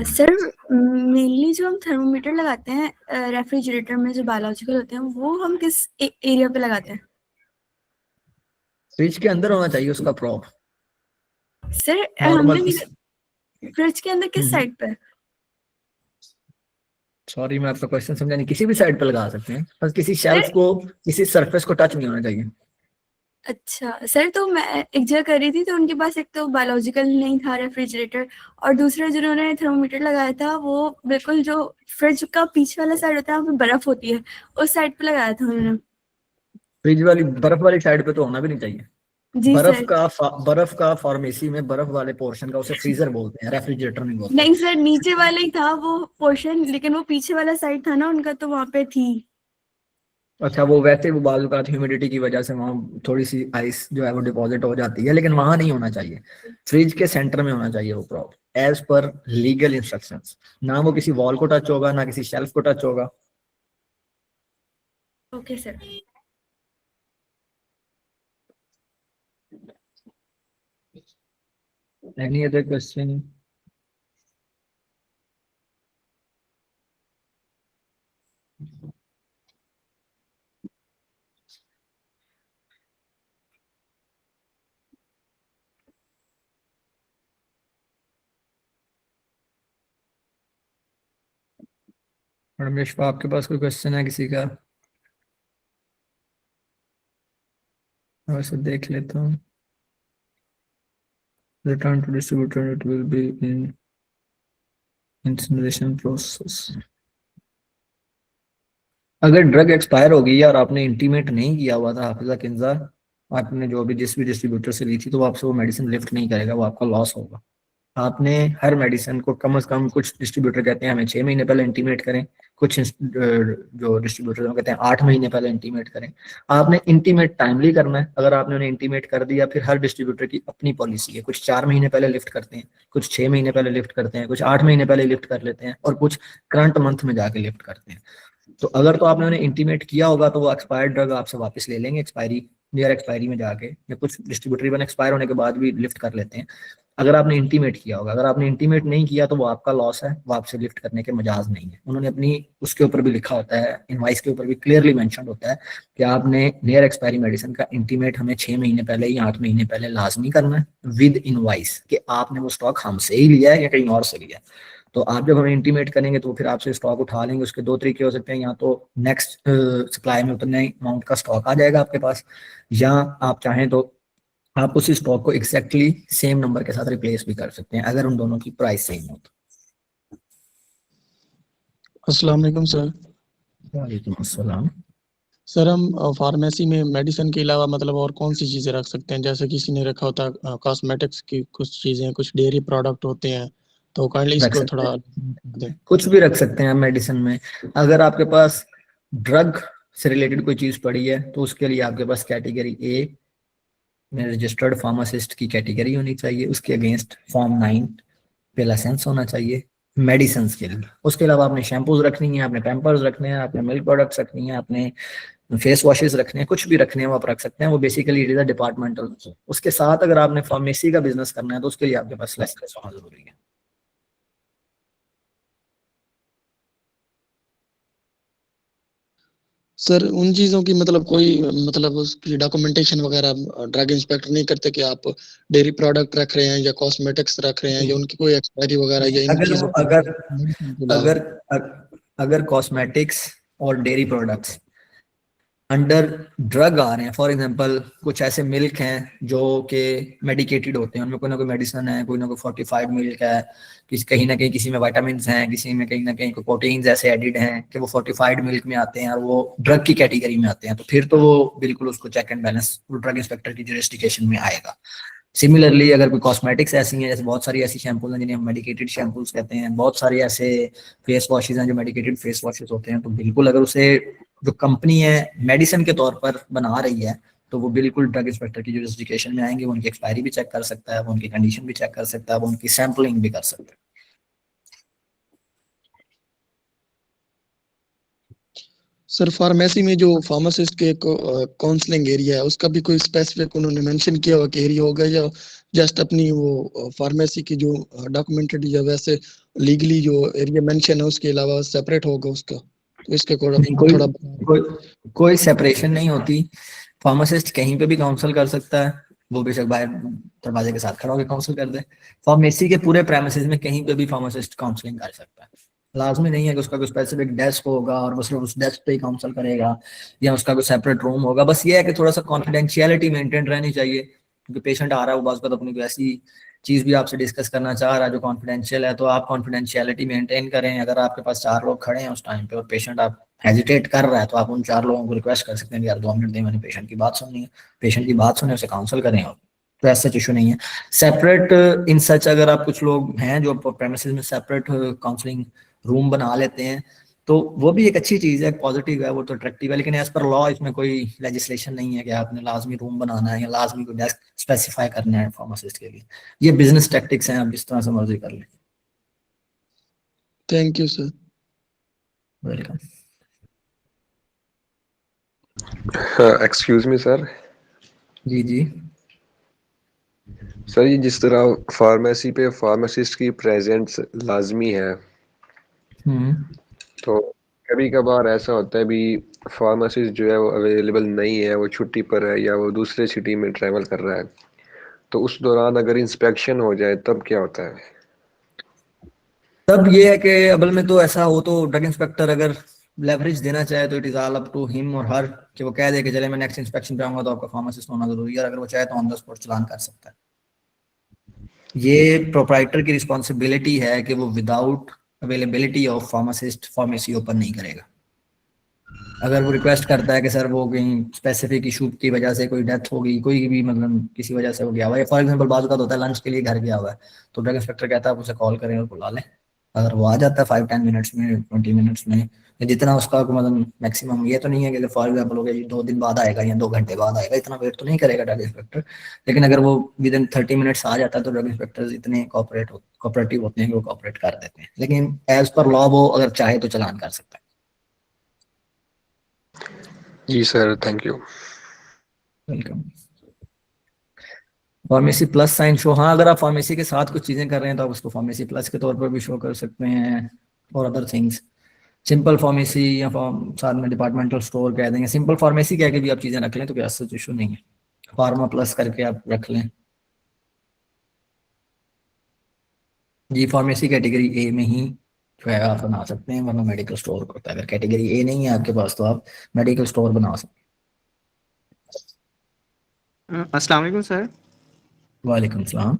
सर मेनली जो हम थर्मोमीटर लगाते हैं रेफ्रिजरेटर में जो बायोलॉजिकल होते हैं, वो हम किस एरिया पे लगाते हैं? फ्रिज के अंदर होना चाहिए उसका प्रॉप सर नॉर्मल। हमने फ्रिज के अंदर किस साइड पे? सॉरी मैं आपका क्वेश्चन समझा नहीं, किसी भी साइड पे लगा सकते हैं, बस किसी शेल्फ को, किसी सरफेस को टच नहीं होना चाहिए। अच्छा सर, तो मैं एक जगह कर रही थी तो उनके पास एक तो बायोलॉजिकल नहीं था रेफ्रिजरेटर, और दूसरा जिन्होंने थर्मोमीटर लगाया था वो बिल्कुल जो फ्रिज का पीछे वाला साइड होता है वहाँ पे बर्फ होती है, उस साइड पे लगाया था उन्होंने। फ्रिज वाली बर्फ वाली साइड पे तो होना भी नहीं चाहिए। जी सर। बर्फ का फार्मेसी में बर्फ वाले पोर्शन का उसे फ्रीजर बोलते हैं, रेफ्रिजरेटर नहीं बोलते। नहीं सर, नीचे वाला ही था वो पोर्शन, लेकिन वो पीछे वाला साइड था ना उनका, तो वहाँ पे थी। अच्छा वो वैसे वो बाजू का ह्यूमिडिटी की वजह से वहाँ थोड़ी सी आइस जो है वो डिपॉजिट हो जाती है, लेकिन वहां नहीं होना चाहिए, फ्रिज के सेंटर में होना चाहिए वो प्रॉप, एज पर लीगल इंस्ट्रक्शंस। ना वो किसी वॉल को टच होगा, ना किसी शेल्फ को टच होगा। Okay sir. Any other question? Madam यशपा आपके पास कोई क्वेश्चन है किसी का? वैसे देख लेता हूँ। Return to distributor, it will be in incineration process. अगर ड्रग एक्सपायर हो गई और आपने इंटीमेट नहीं किया हुआ था हाफिजा किंजा, आपने जो भी जिस भी डिस्ट्रीब्यूटर से ली थी, तो वो आपसे वो मेडिसिन लिफ्ट नहीं करेगा, वो आपका लॉस होगा। आपने हर मेडिसिन को कम से कम, कुछ डिस्ट्रीब्यूटर कहते हैं हमें 6 महीने पहले इंटीमेट करें, कुछ जो डिस्ट्रीब्यूटर कहते हैं 8 महीने पहले इंटीमेट करें। आपने इंटीमेट टाइमली करना है, अगर आपने उन्हें इंटीमेट कर दिया, फिर हर डिस्ट्रीब्यूटर की अपनी पॉलिसी है, कुछ 4 महीने पहले लिफ्ट करते हैं, कुछ 6 महीने पहले लिफ्ट करते हैं, कुछ 8 महीने पहले लिफ्ट कर लेते हैं, और कुछ करंट मंथ में जाके लिफ्ट करते हैं। तो अगर तो आपने उन्हें इंटीमेट किया होगा तो वो एक्सपायर्ड ड्रग आपसे वापस ले लेंगे, एक्सपायरी नियर एक्सपायरी में जाके, या कुछ डिस्ट्रीब्यूटर इवन एक्सपायर होने के बाद भी लिफ्ट कर लेते हैं। अगर आपने इंटीमेट किया होगा। अगर आपने इंटीमेट नहीं किया तो वो आपका लॉस है, वो आपसे लिफ्ट करने के मजाज नहीं है। उन्होंने अपनी उसके ऊपर भी लिखा होता है, इनवाइस के ऊपर भी क्लियरली मेंशन होता है कि आपने नियर एक्सपायरी मेडिसिन का इंटीमेट हमें 6 महीने पहले या 8 महीने पहले लाजमी करना है विद इनवाइस कि आपने वो स्टॉक हमसे ही लिया है या कहीं और से लिया है। तो आप जब हमें इंटीमेट करेंगे तो फिर आपसे स्टॉक उठा लेंगे। उसके दो तरीके हो सकते हैं, या तो नेक्स्ट सप्लाई में उतने अमाउंट का स्टॉक आ जाएगा आपके पास, या आप चाहें तो आप उसी स्टॉक को एग्जैक्टली सेम नंबर के साथ रिप्लेस भी कर सकते हैं अगर उन दोनों की प्राइस सेम हो तो। अस्सलाम वालेकुम सर। वालेकुम अस्सलाम। सर हम फार्मेसी में मेडिसिन के अलावा मतलब और कौन सी चीज़ें रख सकते हैं? जैसे किसी ने रखा होता है कॉस्मेटिक्स की कुछ चीज़ें, कुछ डेयरी प्रोडक्ट होते हैं, तो काइंडली रख इसको सकते थोड़ा हैं, दें। कुछ भी रख सकते हैं मेडिसिन में। अगर आपके पास ड्रग से रिलेटेड कोई चीज पड़ी है तो उसके लिए आपके पास कैटेगरी ए में रजिस्टर्ड फार्मासिस्ट की कैटेगरी होनी चाहिए, उसके अगेंस्ट फॉर्म 9 पे लाइसेंस होना चाहिए मेडिसिन के लिए। उसके अलावा आपने शैम्पूज रखनी है, आपने पैम्पर्स रखने हैं, आपने मिल्क प्रोडक्ट्स रखनी है, आपने फेस वॉशेस रखने हैं, कुछ भी रखने हैं वो आप रख सकते हैं। वो basically it is a departmental. उसके साथ अगर आपने फार्मेसी का बिजनेस करना है तो उसके लिए आपके पास लाइसेंस होना जरूरी है। सर उन चीज़ों की मतलब कोई मतलब उसकी डॉक्यूमेंटेशन वगैरह ड्रग इंस्पेक्टर नहीं करते कि आप डेयरी प्रोडक्ट रख रहे हैं या कॉस्मेटिक्स रख रहे हैं, या उनकी कोई एक्सपायरी वगैरह या इन अगर चीज़ों अगर के अलावा? अगर अगर कॉस्मेटिक्स और डेयरी प्रोडक्ट्स अंडर ड्रग आ रहे हैं, फॉर एग्जांपल कुछ ऐसे मिल्क हैं जो कि मेडिकेटेड होते हैं, उनमें कोई ना कोई मेडिसिन है, कोई ना कोई फोर्टिफाइड मिल्क है, कहीं ना कहीं किसी में विटामिन हैं, किसी में कहीं ना कहीं कोई प्रोटीन्स ऐसे एडिड हैं कि वो फोर्टिफाइड मिल्क में आते हैं और वो ड्रग की कैटेगरी में आते हैं, तो फिर तो वो बिल्कुल उसको check and balance drug inspector की जुरिस्डिक्शन में आएगा। सिमिलरली अगर कोई कॉस्मेटिक्स ऐसी हैं, जैसे बहुत सारी ऐसी शैम्पूज हैं जिन्हें हम मेडिकेटेड शैम्पूज कहते हैं, बहुत सारे ऐसे फेस वॉशेज हैं जो मेडिकेटेड फेस वॉशेज होते हैं, तो बिल्कुल अगर उसे जो कंपनी है मेडिसिन के तौर पर बना रही है तो वो बिल्कुल ड्रग इंस्पेक्टर की जुरिस्डिक्शन में आएंगे। वो उनकी एक्सपायरी भी चेक कर सकता है, वो उनकी कंडीशन भी चेक कर सकता है, वो उनकी सैम्पलिंग भी कर सकता है। सर फार्मेसी में जो फार्मासिस्ट के काउंसलिंग एरिया है उसका भी कोई स्पेसिफिक उन्होंने मेंशन किया हुआ कि एरिया होगा, या जस्ट अपनी वो फार्मेसी की जो डॉक्यूमेंटेड या वैसे लीगली जो एरिया मेंशन है उसके अलावा सेपरेट होगा उसका? तो इसके नहीं, कोई थोड़ा कोई कोई सेपरेशन नहीं होती। फार्मासिस्ट कहीं पे भी काउंसल कर सकता है, वो बेशक बाहर दरवाजे के साथ खड़ा होकर काउंसल कर दे। फार्मेसी के पूरे प्रेमिसेस में कहीं पे भी फार्मासिस्ट काउंसलिंग कर सकता है। लाजमी नहीं है कि उसका कोई स्पेसिफिक डेस्क होगा और वो सिर्फ उस डेस्क पे ही काउंसल करेगा या उसका कोई सेपरेट रूम होगा। बस ये है कि थोड़ा सा कॉन्फिडेंशियलिटी मेंटेन रहनी चाहिए, क्योंकि पेशेंट आ रहा है वो बात अपनी कोई ऐसी चीज भी आपसे डिस्कस करना चाह रहा है जो कॉन्फिडेंशियल है, तो आप कॉन्फिडेंशियलिटी मेंटेन करें। अगर आपके पास 4 लोग खड़े हैं उस टाइम पे और पेशेंट आप हेजिटेट कर रहा है तो आप उन 4 लोगों को रिक्वेस्ट कर सकते हैं यार 2 मिनट दें, मैंने पेशेंट की बात सुननी है। पेशेंट की बात सुने, उसे काउंसल करें, और तो ऐसा इशू नहीं है। सेपरेट इन सच अगर आप कुछ लोग हैं जो प्रेमिसेस में सेपरेट काउंसलिंग रूम बना लेते हैं तो वो भी एक अच्छी चीज है, पॉजिटिव है, वो तो अट्रैक्टिव है, लेकिन एज पर लॉ इसमें कोई लेजिस्लेशन नहीं है कि आपने लाजमी रूम बनाना है या लाजमी कोई डेस्क स्पेसिफाई करना है फार्मासिस्ट के लिए। ये बिजनेस टैक्टिक्स हैं, आप जिस तरह से मर्जी कर लें। Thank you sir. Welcome. Excuse me sir. जी जी। सर ये जिस तरह फार्मेसी पे फार्मासिस्ट की प्रेजेंस लाजमी है, तो कभी कभार ऐसा होता है भी फार्मासिस्ट जो है वो अवेलेबल नहीं है, वो छुट्टी पर है या वो दूसरे सिटी में ट्रैवल कर रहा है, तो उस दौरान अगर इंस्पेक्शन हो जाए तब क्या होता है? तब ये है कि अबल में तो ऐसा हो तो ड्रग इंस्पेक्टर अगर लेवरेज देना चाहे तो it is all up to him और हर कि वो कह दे कि चले मैं नेक्स्ट इंस्पेक्शन पे आऊंगा तो आपका फार्मासिस्ट होना जरूरी है, और अगर वो चाहे तो ऑन द स्पॉट चलान कर सकता है। ये प्रोप्राइटर की रिस्पॉन्सिबिलिटी है कि वो without availability of pharmacist pharmacy open नहीं करेगा। अगर वो रिक्वेस्ट करता है कि सर वो कहीं स्पेसिफिक इशू की वजह से कोई डेथ होगी, कोई भी मतलब किसी वजह से वो गया हुआ है, फॉर एग्जांपल बात होता है लंच के लिए घर गया हुआ है, तो ड्रग इंस्पेक्टर कहता है आप उसे कॉल करें और बुला लें। अगर वो आ जाता है 5-10 मिनट्स में, 20 मिनट्स में, जितना उसका मतलब मैक्सिमम, ये तो नहीं है कि फॉर एग्जाम्पल हो गया जी 2 दिन बाद आएगा या 2 घंटे बाद आएगा, इतना वेट तो नहीं करेगा ड्रग इंस्पेक्टर। लेकिन अगर वो विद इन 30 मिनट्स आ जाता है तो ड्रग इंस्पेक्टर्स इतने कोऑपरेटिव होते हैं कि वो कोऑपरेट कर देते हैं, लेकिन एज पर लॉ वो अगर चाहे तो चलान कर सकता है। जी sir, thank you. Welcome. Pharmacy plus sign show, हाँ अगर आप फार्मेसी के साथ कुछ चीजें कर रहे हैं तो आप उसको फार्मेसी प्लस के तौर पर भी शो कर सकते हैं, और अदर थिंग्स। सिंपल फार्मेसी या साथ में डिपार्टमेंटल स्टोर कह देंगे, सिंपल फार्मेसी कह के भी आप चीजें रख लें तो कोई ऐसा इशू नहीं है, फार्मा प्लस करके आप रख लें। जी फार्मेसी कैटेगरी ए में ही जो है आप बना सकते हैं, वरना मेडिकल स्टोर होता है। अगर कैटेगरी ए नहीं है आपके पास तो आप मेडिकल स्टोर बना सकते अस्सलाम वालेकुम सर। हैं। वालेकुम सलाम।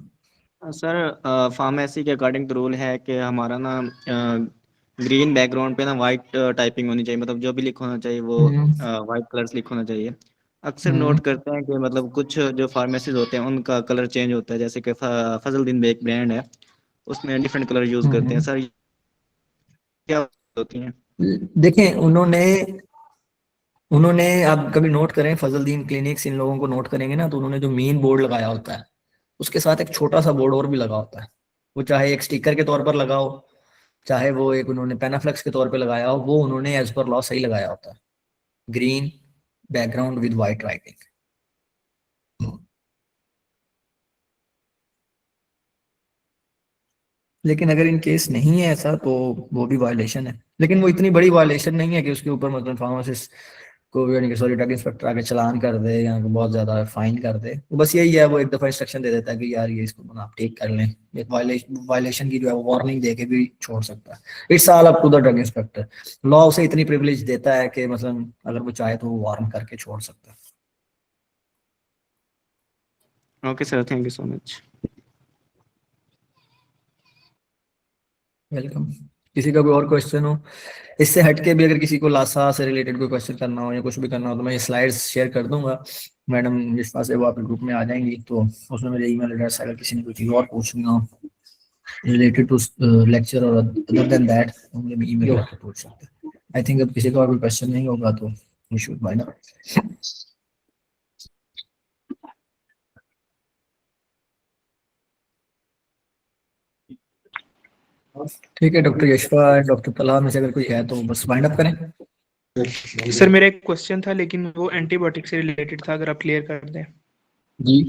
सर फार्मेसी के अकॉर्डिंग तो रूल है कि हमारा ना ग्रीन बैकग्राउंड पे ना वाइट टाइपिंग होनी चाहिए, मतलब जो भी लिखा होना चाहिए वो वाइट कलर से लिखा होना चाहिए। अक्सर नोट करते हैं कि मतलब कुछ जो फार्मेसीज होते हैं उनका कलर चेंज होता है, जैसे कि फजलुद्दीन एक ब्रांड है उसमें डिफरेंट कलर यूज करते हैं। सर क्या होती हैं? देखें उन्होंने उन्होंने आप कभी नोट करें फजलुद्दीन क्लिनिक्स, इन लोगों को नोट करेंगे ना तो उन्होंने जो मेन बोर्ड लगाया होता है उसके साथ एक छोटा सा बोर्ड और भी लगा होता है, वो चाहे एक स्टिकर के तौर पर लगाओ, चाहे वो एक उन्होंने पेनाफ्लेक्स के तौर पे लगाया हो, वो उन्होंने एज पर लॉ सही लगाया होता है, green background with white writing. लेकिन अगर इन केस नहीं है ऐसा तो वो भी वायलेशन है, लेकिन वो इतनी बड़ी वायलेशन नहीं है कि उसके ऊपर मतलब फार्मासिस्ट को यानी कि सॉरी ड्रग इंस्पेक्टर आके चालान कर दे या बहुत ज्यादा फाइन कर दे। वो बस यही है, वो एक दफा इंस्ट्रक्शन दे देता है कि यार ये इसको आप टेक कर लें, एक वायलेशन की जो है वो वार्निंग दे के भी छोड़ सकता है। It's all up to the drug inspector, law उसे इतनी प्रिविलेज देता है कि मतलब अगर वो चाहे तो वो वार्न करके छोड़ सकता है। Okay sir, thank you so much. Welcome. किसी का कोई और क्वेश्चन हो इससे हटके भी, अगर किसी को लासा से रिलेटेड कोई क्वेश्चन करना हो या कुछ भी करना हो तो मैं ये स्लाइड्स शेयर कर दूंगा, मैडम जिस पास है वो आपके ग्रुप में आ जाएंगी, तो उसमें मेरे ईमेल एड्रेस है, अगर किसी ने कोई चीज़ और पूछनी हो रिलेटेड टू लेक्चर और अदर देन दैट मुझे ईमेल करके पूछ सकते हैं। आई थिंक अब किसी का और कोई क्वेश्चन नहीं होगा तो वी शुड बाय नाउ। ठीक है डॉक्टर यशवा, डॉक्टर तला में से अगर कोई है तो बस वाइंड अप करें। सर मेरा एक क्वेश्चन था लेकिन वो एंटीबायोटिक से रिलेटेड था, अगर आप क्लियर कर दें। जी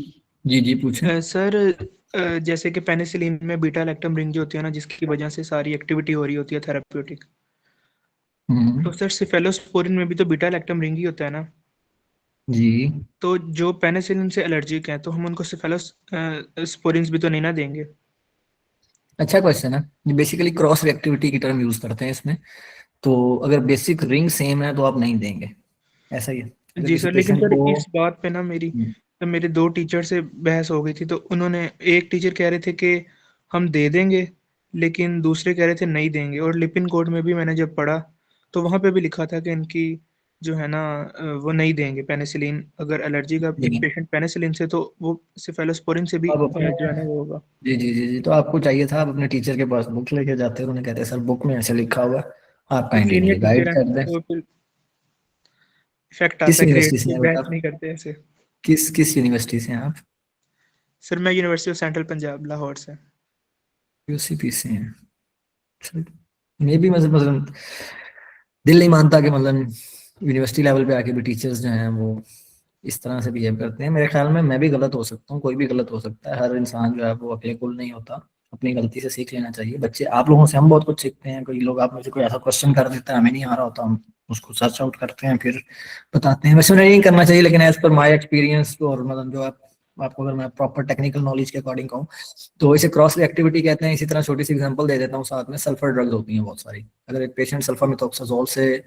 जी जी पूछें। सर जैसे कि पेनिसिलिन में बीटा लैक्टम रिंग जो होती है ना, जिसकी वजह से सारी एक्टिविटी हो रही होती है थेराप्यूटिक, तो सर सिफेलोस्पोरिन में भी तो बीटा लैक्टम रिंग ही होता है ना। जी तो जो पेनिसिलिन से एलर्जिक हैं तो हम उनको सिफेलोस्पोरिन भी तो नहीं ना देंगे? अच्छा क्वेश्चन है। बेसिकली क्रॉस रिएक्टिविटी की टर्म यूज करते हैं इसमें, तो अगर बेसिक रिंग सेम है तो आप नहीं देंगे, ऐसा ही है। अगर जी किसी सर, लेकिन पेशेंट सर को इस बात पे ना मेरे दो टीचर से बहस हो गई थी। तो उन्होंने, एक टीचर कह रहे थे कि हम दे देंगे, लेकिन दूसरे कह रहे थे नहीं देंगे। और लिपिन कोड में भी मैंने जब पढ़ा तो वहाँ पे भी लिखा था कि इनकी जो है ना वो नहीं देंगे पेनिसिलिन। अगर एलर्जी का एक देखिए पेशेंट पेनिसिलिन से, तो वो सिफेलोस्पोरिन से भी आप अपने जो है ना वो होगा। जी जी जी जी, तो आपको चाहिए था आप अपने टीचर के पास बुक लेके जाते हैं, उन्हें कहते हैं सर बुक में ऐसे लिखा हुआ है, आप तो काइंडली सीनियर मुझे गाइड टीचर हैं कर दें। तो फिर इफेक्ट किस आता है, ग्रेड यूनिवर्सिटी से पे हैं बेटा बहस आप? नहीं करते ऐसे। किस यूनिवर्सिटी से हैं आप? सर मैं university of central Punjab Lahore से। यूसीपी से हैं। मे भी मतलब दिल नहीं मानता कि मतलब यूनिवर्सिटी लेवल पे आके भी टीचर्स जो हैं वो इस तरह से बिहेव करते हैं। मेरे ख्याल में मैं भी गलत हो सकता हूँ, कोई भी गलत हो सकता है, हर इंसान जो है वो अकेले कुल नहीं होता, अपनी गलती से सीख लेना चाहिए। बच्चे आप लोगों से हम बहुत कुछ सीखते हैं, कोई लोग आप मुझे कोई ऐसा क्वेश्चन कर देता है हमें नहीं आ रहा होता, हम उसको सर्च आउट करते हैं फिर बताते हैं। वैसे उन्हें नहीं करना चाहिए, लेकिन एज पर माई एक्सपीरियंस और मतलब जो आपको अगर मैं प्रॉपर टेक्निकल नॉलेज के अकॉर्डिंग कहूँ तो इसे क्रॉस रिएक्टिविटी कहते हैं। इसी तरह छोटी सी एग्जांपल दे देता हूँ, साथ में सल्फर ड्रग्स होती हैं बहुत सारी। अगर एक पेशेंट सल्फामेथोक्साजोल से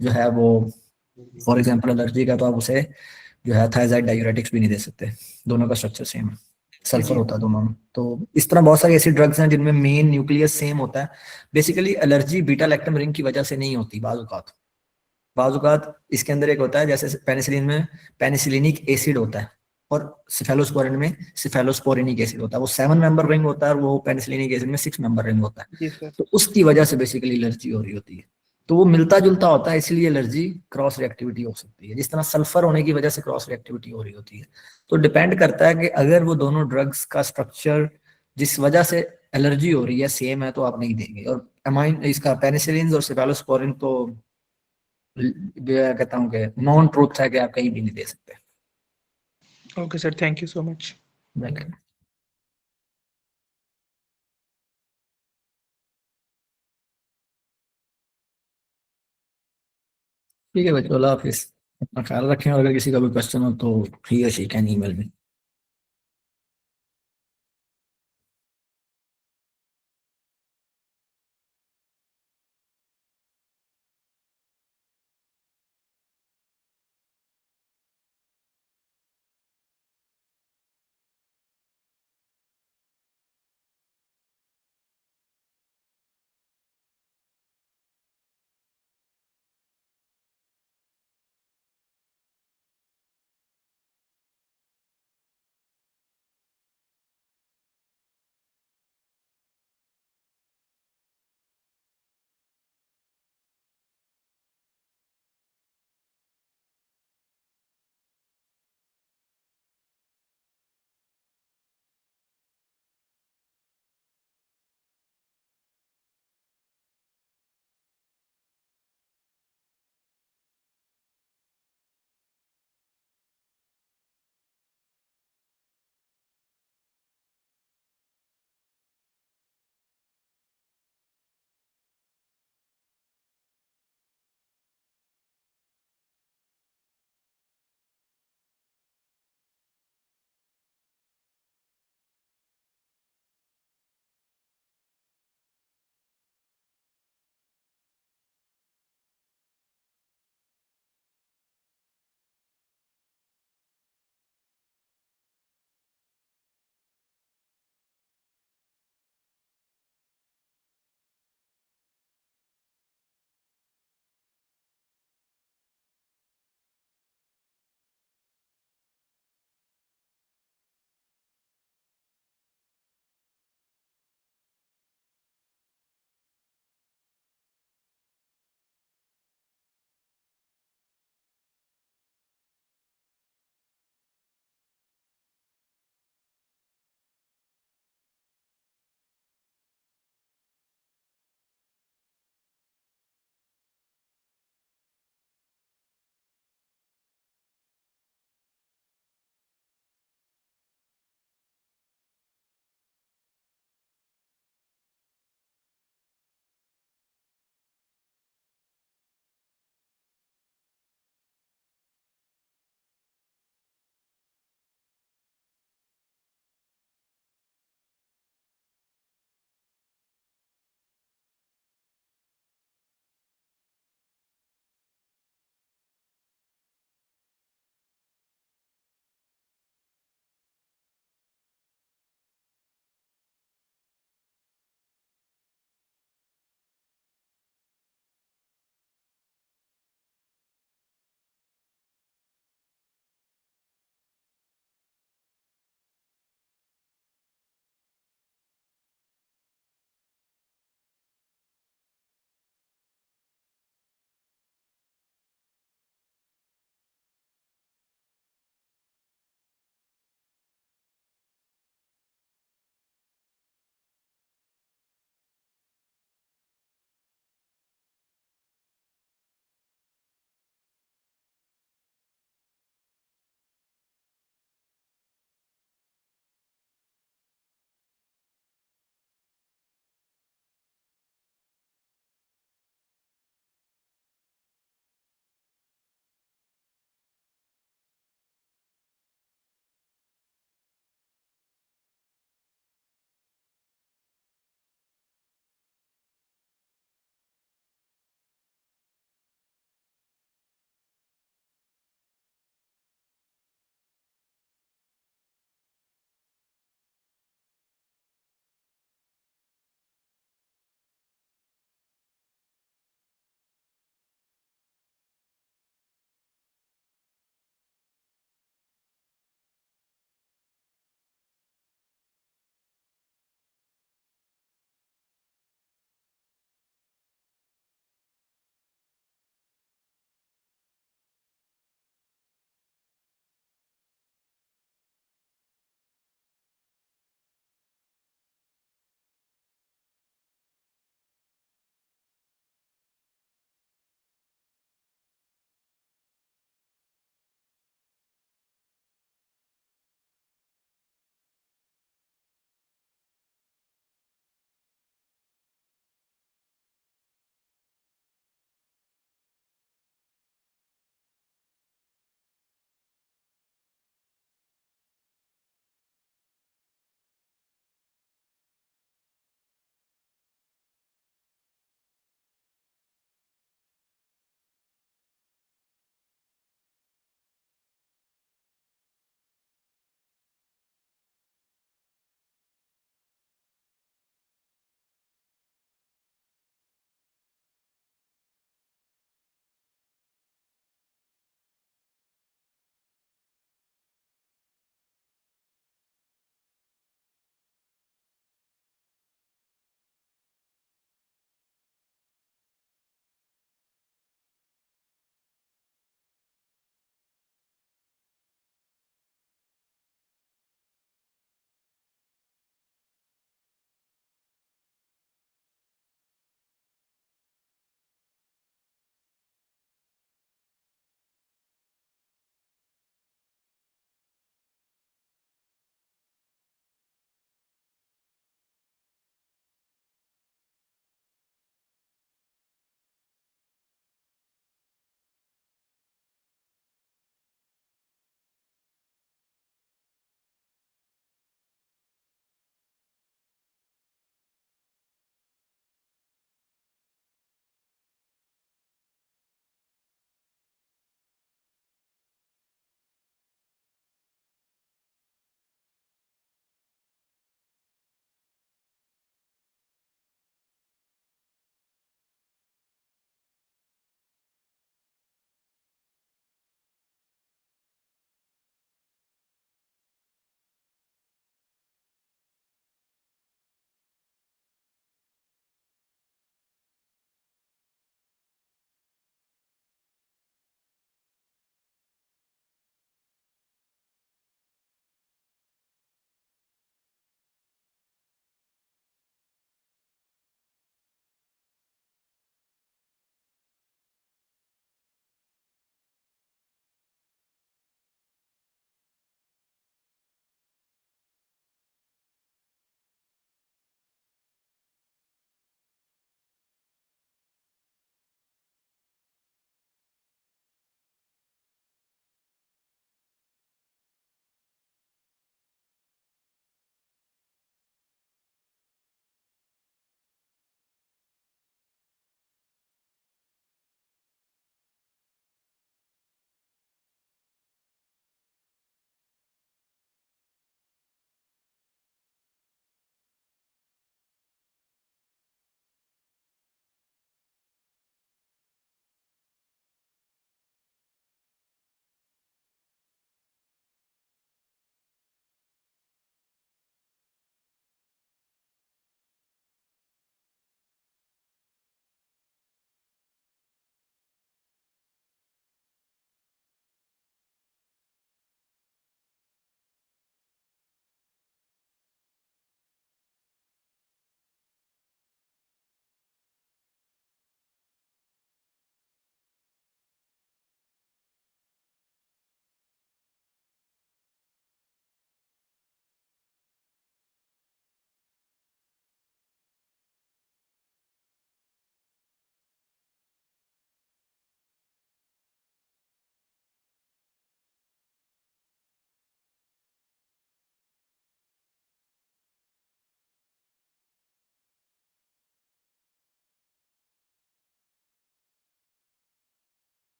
जो है वो फॉर एग्जांपल एलर्जी का, तो आप उसे जो है थायराइड डायूरेटिक्स भी नहीं दे सकते, दोनों का स्ट्रक्चर सेम है, सल्फर होता है दोनों में। तो इस तरह बहुत सारी ऐसी ड्रग्स हैं जिनमें मेन न्यूक्लियस सेम होता है। Basically allergy beta lactam ring की वजह से नहीं होती, बाज़ औक़ात इसके अंदर एक होता है, जैसे पेनिसिलिन में पेनिसिलिनिक एसिड होता है और सिफेलोस्पोरिन में सिफेलोस्पोरिनिक एसिड होता है। वो 7 मेंबर रिंग होता है और वो पेनिसिलिनिक एसिड में 6 मेंबर रिंग होता है। जी सर। तो उसकी वजह से बेसिकली एलर्जी हो रही होती है, तो वो मिलता जुलता होता है, इसलिए एलर्जी क्रॉस रिएक्टिविटी हो सकती है। जिस तरह सल्फर होने की वजह से क्रॉस रिएक्टिविटी हो रही होती है, तो डिपेंड करता है कि अगर वो दोनों ड्रग्स का स्ट्रक्चर जिस वजह से एलर्जी हो रही है सेम है तो आप नहीं देंगे। और अमाइन इसका पेनिसिलिन और सिफेलोस्पोरिन तो कहता हूँ कि नॉन ट्रूथ है कि आप कहीं भी नहीं दे सकते। Okay sir, thank you so much. Welcome. ठीक है बच्चों, अल्लाह हाफिज, अपना ख्याल रखें और अगर किसी का भी क्वेश्चन हो तो ही और शी कैन ईमेल मी।